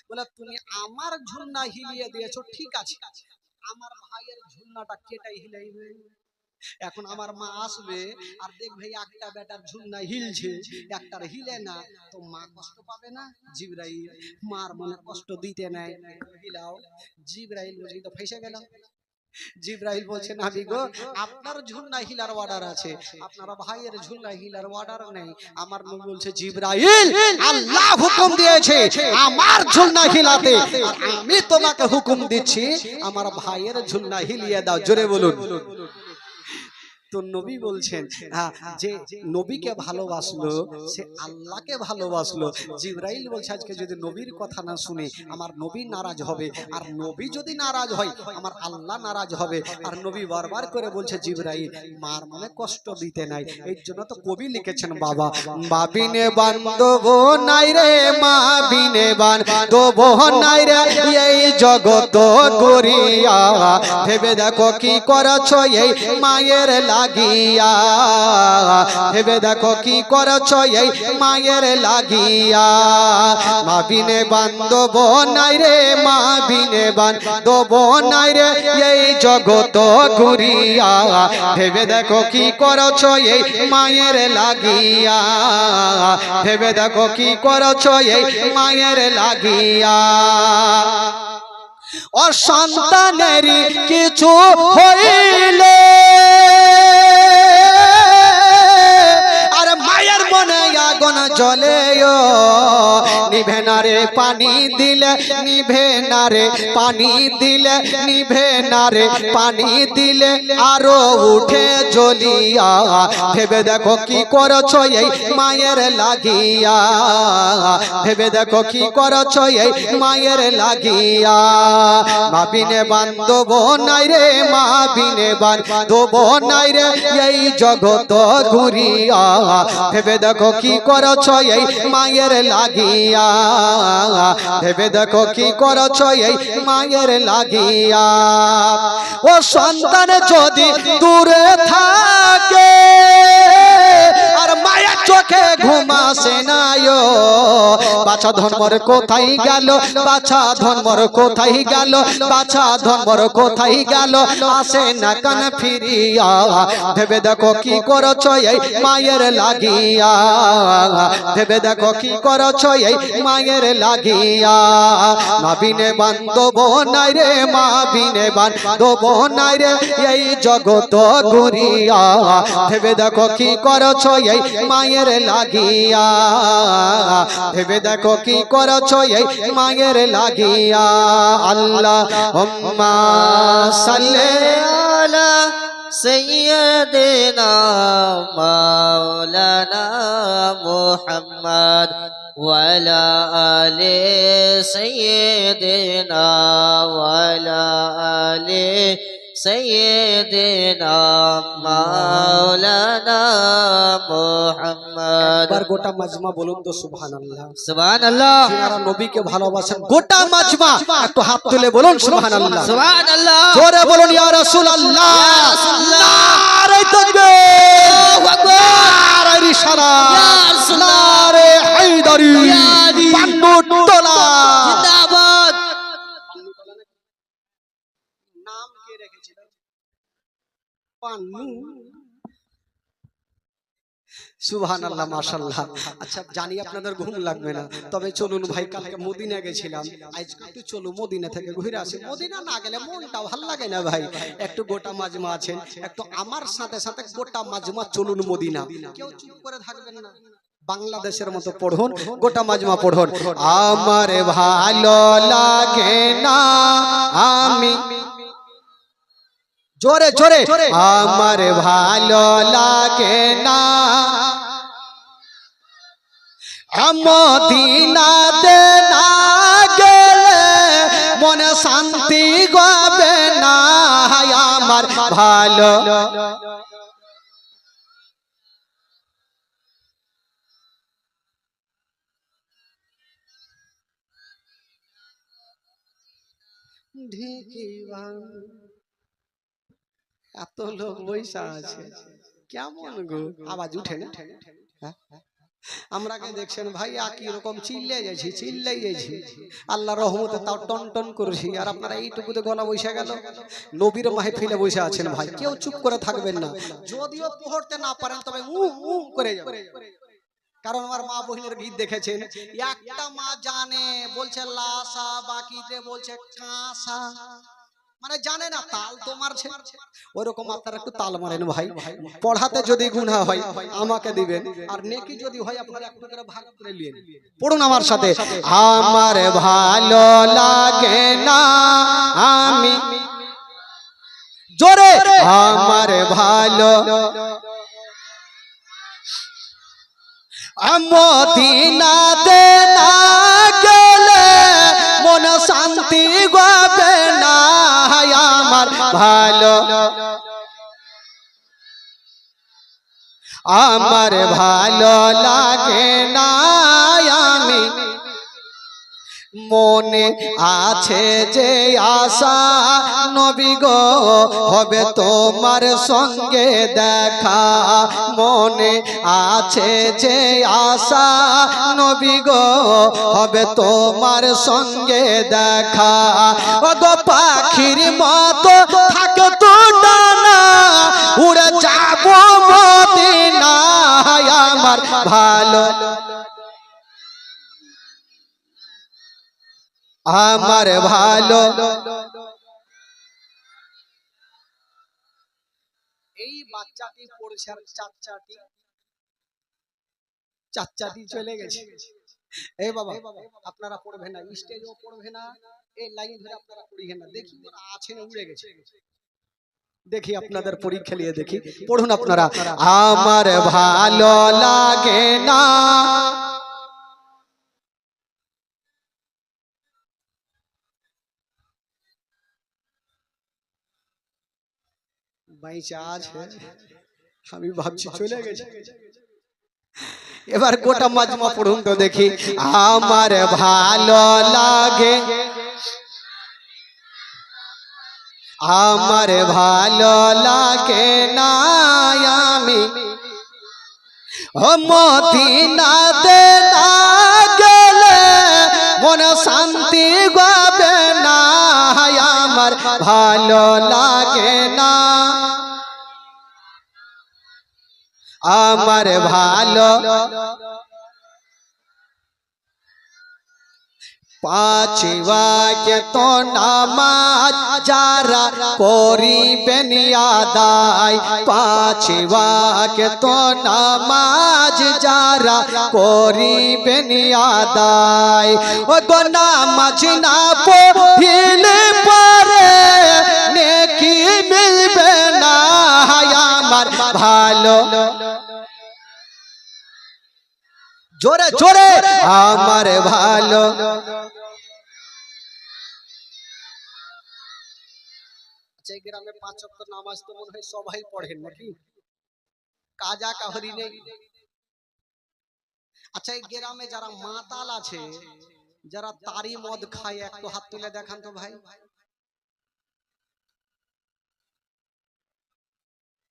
বলে তুমি আমার ঝুলনা হিলিয়ে দিয়েছো ঠিক আছে, আমার ভাইয়ের ঝুলনাটা কেটে হিলাইবে। এখন আমার মা আসবে আর দেখবে একটা বেটার ঝুলনা হিলছে একটার হিলে না, তো মা কষ্ট পাবে না? জিবরাইল মার মনে কষ্ট দিতে নাই, হিলাও। জিবরাইল বলছে তো ফেসে গেল। জিবরাইল বলছে নবী গো আপনার ঝুলনা হিলার অর্ডার আছে, আপনার ভাইয়ের ঝুলনা হিলার অর্ডার নেই। আমার নবী বলছে জিবরাইল আল্লাহ হুকুম দিয়েছে আমার ঝুলনা হিলাতে, আর আমি তোমাকে হুকুম দিচ্ছি আমার ভাইয়ের ঝুলনা হিলিয়ে দাও। জোরে বলুন। তো নবী বলছেন যে নবীকে ভালোবাসলো সে আল্লাহকে ভালোবাসলো। জিবরাইল বলছে আজকে যদি নবীর কথা না শুনে আমার নবী নারাজ হবে, আর নবী যদি নারাজ হয় আমার আল্লাহ নারাজ হবে। আর নবী বারবার করে বলছে জিবরাইল মার মনে কষ্ট দিতে নাই। এই জন্য তো কবি লিখেছেন বাবা বাবিনে বান্ধব নাই রে, মা বিনে বান্ধব নাই রে এই জগত গরিয়া। ভেবে দেখো কি করেছো এই মায়ের লাগিয়া, ভেবে দেখো কি করেছো এই মায়ের লাগিয়া। মা বিনে বান্ধব নাই রে, মা বিনে বান্ধব নাই রে এই জগত ঘুরিয়া। ভেবে দেখো কি করেছো এই মায়ের লাগিয়া, ভেবে দেখো কি করেছো এই মায়ের লাগিয়া। ও সন্তানেরই কিছু হইলে আর মায়ের মনে আগুন জ্বলে, নিভে না রে পানি দিলে, নিভে না রে পানি দিলে, নিভে না রে পানি দিলে আরো উঠে জ্বলিয়া। ভেবে দেখো কি করেছো এই মায়ের লাগিয়া, ভেবে দেখো কি করেছো এই মায়ের লাগিয়া। মা বিনে বান্ধব নাই রে, মা বিনে বান্ধব নাই রে এই জগত ঘুরিয়া। ভেবে দেখো কি করেছো এই মায়ের লাগিয়া, ভেবে দেখো কি করেছো এই মায়ের লাগিয়া। ও সন্তান যদি দূরে থাকে আর মায়ের চোখে ঘুম আসে না, বাছা ধর্মর কোথায় গেল, বাছা ধর্মর কোথায় গেল, বাছা ধর্মর কোথায় গেল, আসে না কান ফিরিয়া। ভেবে দেখো কি করেছো এই মায়ের লাগিয়া, ভেবে দেখো কি করেছো এই মায়ের লাগিয়া। মা বিনে বান্ধব নাই রে, মা বিনে বান্ধব নাই রে এই জগত ঘুরিয়া। ভেবে দেখো কি করেছো এই মায়ের লাগিয়া, ভেবে দেখো কি করেছো এই মায়ের লাগিয়া। আল্লাহুম্মা সাল্লি আলা সাইয়্যিদিনা মাওলানা মুহাম্মদ ওয়া আলা আলি সাইয়্যিদিনা ওয়া আলা আলি সাইয়্যিদিনা মাওলানা মুহাম্মাদ একবার গোটা মাজমা বলুন তো সুবহানাল্লাহ। সুবহানাল্লাহ যারা নবীকে ভালোবাসেন গোটা মাজমা একটু হাত তুলে বলুন সুবহানাল্লাহ। সুবহানাল্লাহ জোরে বলুন ইয়া রাসূলুল্লাহ। রাসূলুল্লাহ। নারে তাকবীর, আল্লাহু আকবার। নারে রিসালাত, ইয়া রাসূলুল্লাহ। নারে হায়দারি, ইয়া আলী। পান্নুতলা। জিন্দাবাদ। নাম কে রেখেছিল? পান্নু। সুবহানাল্লাহ, মাশাআল্লাহ। আচ্ছা, জানি আপনাদের ঘুম লাগবে না, তবে চলুন ভাই, কালকে মদিনা গেছিলাম, আজকে একটু চলো মদিনা থেকে ঘুরে আসি। মদিনা না গেলে মনটা ভালো লাগে না ভাই। একটু গোটা মাজমা আছেন, একটু আমার সাথে সাথে গোটা মাজমা চলুন মদিনা। কেউ চুপ করে থাকবেন না, বাংলাদেশের মতো পড়ুন, গোটা মাজমা পড়ুন। আমার ভালো লাগে না আমি, জোরে জোরে, আমার ভালো লাগে না মদিনাতে না গেলে মনে শান্তি হবে না। আমার ভালো ঢেকে এত লোক বৈশা আছে, কেমন গো আওয়াজ উঠে না? হ্যাঁ? আমরা কে দেখছেন ভাই, একই রকম চিল্লাই যাইছি, আল্লাহ রহমতে তাও টন টন করছি, আর আপনারা এইটুকুতে গলা বসে গেল। নবীর মাহফিলে বসে আছেন ভাই, কেউ চুপ করে থাকবেন না। যদিও পড়তে না পারেন তবে করে যাবেন। কারণ আমার মা বহিনের গীত দেখেছেন, একটা মা জানে বলছে লাসা, বাকিতে বলছে কাঁসা, মানে জানে না, তাল তো মারছে। ওইরকম আপনারা একটু তাল মারেন ভাই। পড়াতে যদি গুনাহ হয় আমাকে দিবেন, আর নেকি যদি হয় আপনারা একটু করে ভাগ করে নিন। পড়ুন আমার সাথে, আমার ভালো লাগে না আমি, জোরে, আমার ভালো মদিনাতে না গেলে মন শান্তি হবে না। আমার ভালো, আমার ভালো লাগে না আমি, মনে আছে যে আশা নবী গো হবে তোমার সঙ্গে দেখা, মনে আছে যে আশা নবী গো হবে তোমার সঙ্গে দেখা। ওগো পাখির মতো থাকো তো ডানা, উড়ে যাব মদিনা। আমার ভালো, আমার ভালো, এই বাচ্চাটি পড়ছে আর চাচাটি চলে গেছে। এই বাবা, আপনারা পড়বে না, স্টেজও পড়বে না, এই লাইন ধরে আপনারা পড়িয়ে না। দেখি ওরা আছে না উড়ে গেছে, দেখি আপনাদের পরীক্ষা নিয়ে দেখি। পড়ুন আপনারা, আমার ভালো লাগে না বাইচা আছে, আমি ভাবছি চলে গেছে। এবার গোটা মাজমা পড়ুন তো দেখি, আমার ভালো লাগে, আমার ভালো লাগে না আমি, মদিনাতে না গেলে মন শান্তি হবে না। আমার ভালো লাগে না, আমার ভালো, পাঁচ ওয়াক্ত নামাজ যারা করিবেন আদায়, পাঁচ ওয়াক্ত নামাজ যারা করিবেন আদায়, ও গো নামাজ না পড়িলে পারে নেকি মিলবে না। আমার ভালো, জোরে জোরে, আমার ভালো, গ্রামে 5 ওয়াক্ত নামাজ তো মনে হয় সবাই পড়েন নাকি? কাজা কাহরি নেই। আচ্ছা, এই গ্রামে যারা মাতাল আছে, যারা তারি মদ খায়, একটু হাত তুলে দেখান তো ভাই।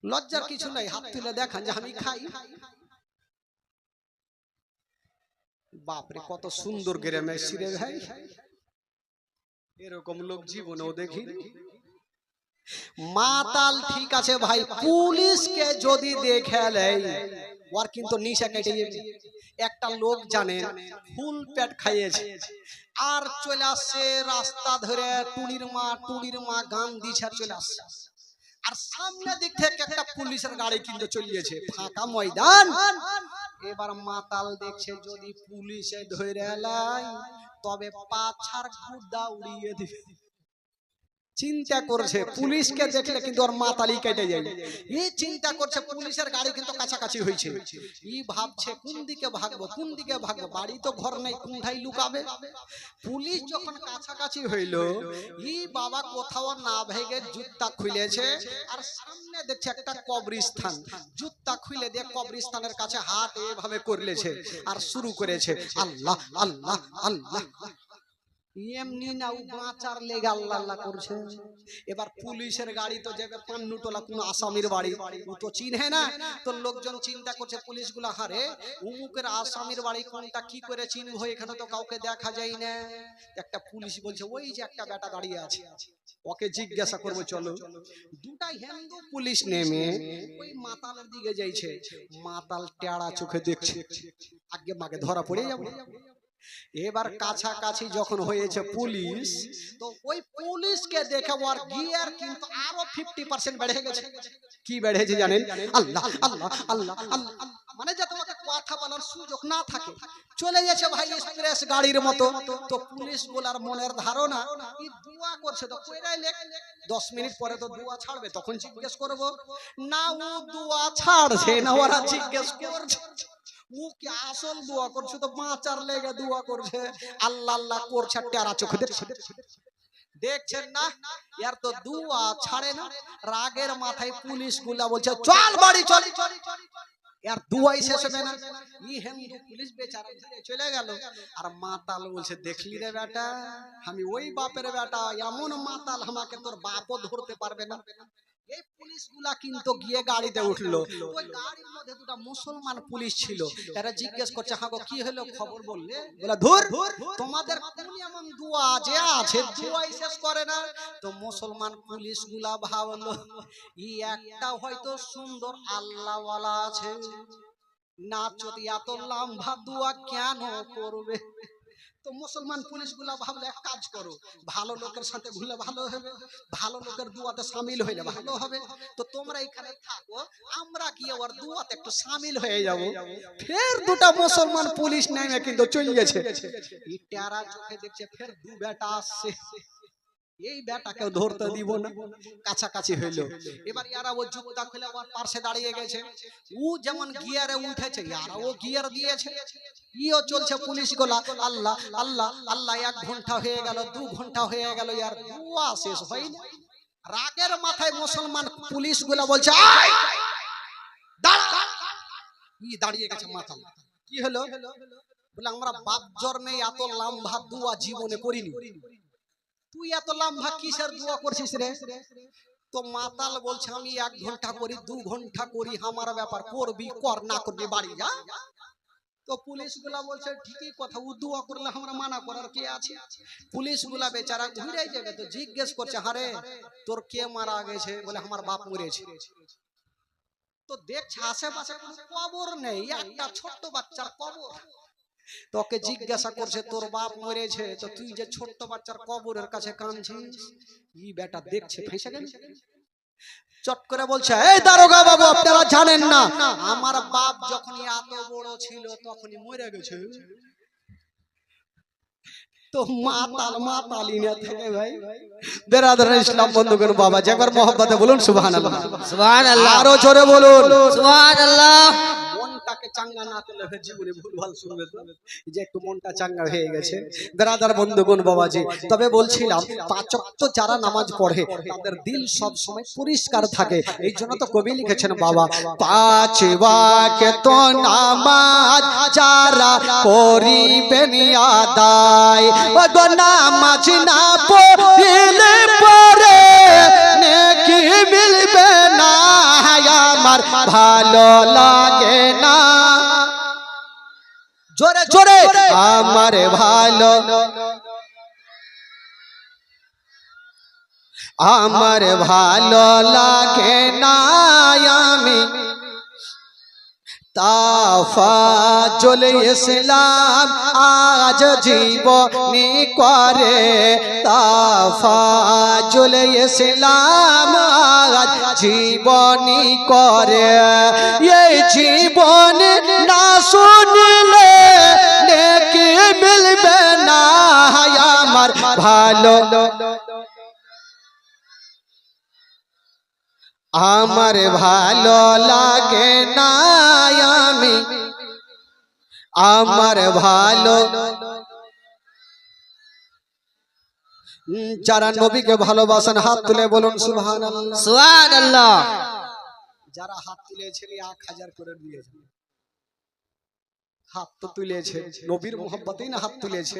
লজ্জার কিছু নাই, হাত তুলে দেখান যে আমি খাই। বাপরে, কত সুন্দর গ্রামে সিরে ভাই, এরকম লোক জীবনেও দেখিনি। মাতাল ঠিক আছে ভাই, পুলিশকে যদি দেখে নেয় ওর কিন্তু নিশা কেটে যাবে। একটা লোক জানে ফুল পেট খাইয়েছে আর চলে আসছে রাস্তা ধরে, টুনির মা গান দিছে আর চলে আসছে, আর সামনে দিক থেকে একটা পুলিশের গাড়ি কিন্তু চলিয়েছে, ফাঁকা ময়দান। এবার মাতাল দেখছে যদি পুলিশে ধরে লাই তবে পাছার গুদা উড়িয়ে দিবে। চিন্তা করছে পুলিশকে দেখলে কিন্তু ওর মাতালি কেটে যায়। এই চিন্তা করছে পুলিশের গাড়ি কিন্তু কাছাকাছি হয়েছে, ই ভাবছে কোন দিকে ভাগবো, বাড়ি তো ঘর নেই, কোনটাই লুকাবে। পুলিশ যখন কাছাকাছি হইল, ই বাবা কোথাও না ভেগে জুতা খুলেছে আর সামনে দেখছে একটা কবরস্থান। জুতা খুলে দিয়ে কবরস্থানের কাছে হাত এভাবে করলেছে আর শুরু করেছে আল্লাহ আল্লাহ আল্লাহ। এমনি না, ও বাঁচার লেগে আল্লাহ আল্লাহ করছে। এবার পুলিশের গাড়ি তো যাবে পান্নুটোলা কোন আসামির বাড়ি, ও তো চিনহে না। তো লোকজন চিন্তা করছে পুলিশ গুলা, হারে উমুকের আসামির বাড়ি কোনটা, কি করে চিনবো, এখানে তো কাউকে দেখা যায় না। একটা পুলিশ বলছে ওই যে একটা বেটা দাঁড়িয়ে আছে, ওকে জিজ্ঞাসা করবো চলো। দুটা হিন্দু পুলিশ নেমে ওই মাতালের দিকে যাইছে। মাতাল টেড়া চোখে দেখছে, আগে মাকে ধরা পড়ে যাবো। এবার কাছাকাছি যখন হয়েছে পুলিশ, তো ওই পুলিশকে দেখে ওর গিয়ার কিন্তু আরো 50% বেড়ে গেছে। কি বেড়েছে জানেন? আল্লাহ আল্লাহ আল্লাহ আল্লাহ, মানে যে তোমাকে কথা বলার সুযোগ না থাকে, চলে গেছে ভাই এক্সপ্রেস গাড়ির মতো। তো পুলিশ গুলার মনের ধারণা কি দোয়া করছে, তো কইরাই লেখ 10 মিনিট পরে তো দোয়া ছাড়বে, তখন জিজ্ঞেস করব না। ও দোয়া ছাড়ছে না, ওরা জিজ্ঞেস করছে ও কি আসল দোয়া করছে, তো বাঁচার লেগে দোয়া করছে, আল্লাহ আল্লাহ করছে, টেরা চোখে দেখছেন না। ইয়ার তো দোয়া ছাড়ে না। রাগের মাথায় পুলিশ গুলা বলছে চল বাড়ি চল, यार दुआई শেষ হবে না। ই হিন্দু পুলিশ বেচারা চলে গেল, আর মাতাল বলছে দেখলি রে বেটা, আমি ওই বাপের বেটা, এমন মাতাল আমাকে তোর বাপও ধরতে পারবে না। এই পুলিশগুলা কিন্তু গিয়ে গাড়িতে উঠলো। ওই গাড়ির মধ্যে দুটো মুসলমান পুলিশ ছিল, এরা জিজ্ঞেস করছে হাগো কি হলো, খবর বললে? বলে ধুর, তোমাদের কোন এমন দোয়া যে আছে দোয়াই শেষ করে না। তো মুসলমান পুলিশগুলা ভাবলো ই একটা হয়তো সুন্দর আল্লাহওয়ালা আছে, না যদি এত লম্বা দোয়া কেন করবে। তো মুসলমান পুলিশগুলা ভাবলে এক কাজ করো, ভালো লোকের সাথে ঘুরলে ভালো হবে, ভালো লোকের দুয়াতে শামিল হইলে ভালো হবে। তো তোমরা এখানে থাকো, আমরা গিয়ে ওর দুয়াতে একটু শামিল হয়ে যাব। ফের দুটা মুসলমান পুলিশ নেমে কিন্তু চলে গেছে। এই টেরা চোখে দেখছে ফের দু বেটা আসছে, এই বেটাকেও ধরতে দিব না। কাছাকাছি হইল, এবার ইয়ারা ও জুতা খুলে ওর পাশে দাঁড়িয়ে গেছে। ও যেমন গিয়ারে উঠেছে, ইয়ারা ও গিয়ার দিয়েছে। ইও চলছে পুলিশ গুলা, আল্লাহ আল্লাহ আল্লাহ। 1 ঘন্টা হয়ে গেল, 2 ঘন্টা হয়ে গেল, ইয়ার দুয়া শেষ হয় না। রাগের মাথায় মুসলমান পুলিশ গুলা বলছে দাঁড়া। ই দাঁড়িয়ে গেছে মাথা। কি হলো? বলে আমরা বাপ জন্মে এত লম্বা দুয়া জীবনে করিনি, তুই এত লম্বা কিসের দোয়া করছিস রে? তো মাতাল বলছে আমি 1 ঘন্টা করি, 2 ঘন্টা করি, আমার ব্যাপার, করবি কর, না করবি বাড়ি যা। তো পুলিশ গুলা বলছে ঠিকই কথা, ও দোয়া করলে আমরা মানা করার কে আছে। পুলিশ গুলা বেচারা ঘুরে যাবে, তো জিজ্ঞেস করছে হারে তোর কে মারা গেছে? বলে আমার বাপ মরেছে। তো দেখছে আশেপাশে কোনো কবর নেই, একটা ছোট্ট বাচ্চার কবর। তোকে জিজ্ঞাসা করছে তোর বাপ মরেছে, তো তুই যে ছোট্ট বাচ্চার কবরের কাছে কাঁদছিস। ই বেটা দেখছে ফেঁসে গেল, চট করে বলছে এই দারোগা বাবু আপনারা জানেন না আমার বাপ যখন এত বড় ছিল তখনই মরে গেছে। তো মাতাল মাতালি না থাকে ভাই। বেরাদার ইসলাম বন্ধুগণ, বাবা একবার মহব্বতে বলুন সুবহানাল্লাহ, সুবহানাল্লাহ, আরো জোরে বলুন সুবহানাল্লাহ। মনে মনটাকে চাঙ্গা না করলে জীবনে ভুলভাল শুনবে তো যে একটু মনটা চাঙ্গা হয়ে গেছে ব্রাদার বন্ধুগণ বাবাজি তবে বলছিলাম পাঁচ ওয়াক্ত যারা নামাজ পড়ে তাদের দিল সব সময় পরিষ্কার থাকে এই জন্য তো কবি লিখেছেন বাবা পাঁচ ওয়াক্ত নামাজ যারা পড়িবেন আদায় ও গো নামাজ না পড়িলে পরে নেকি মিলবে না আমার ভালো লাগে না জোরে জোরে আমার ভালো লাগে না আমি তাফাজুল ইসলাম আজ জীবনী করে তাফাজুল ইসলাম আজ জীবনী করে এই জীবন না শুনলে নেকি মিলবে না আমার ভালো লাগে না আমি আমার ভালো যারা নবীকে ভালোবাসেন হাত তুলে বলুন সুবহানাল্লাহ সুবহানাল্লাহ যারা হাত তুলেছেন 1000 করে দিয়েছেন হাত তো তুলেছে নবীর মোহব্বতেই না হাত তুলেছে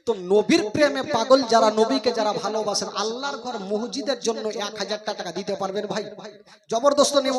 তো নবীর প্রেমে পাগল যারা নবীকে যারা ভালোবাসেন আল্লাহর ঘর মসজিদের জন্য 1000 টাকা দিতে পারবেন ভাই জবরদস্ত নিয়ম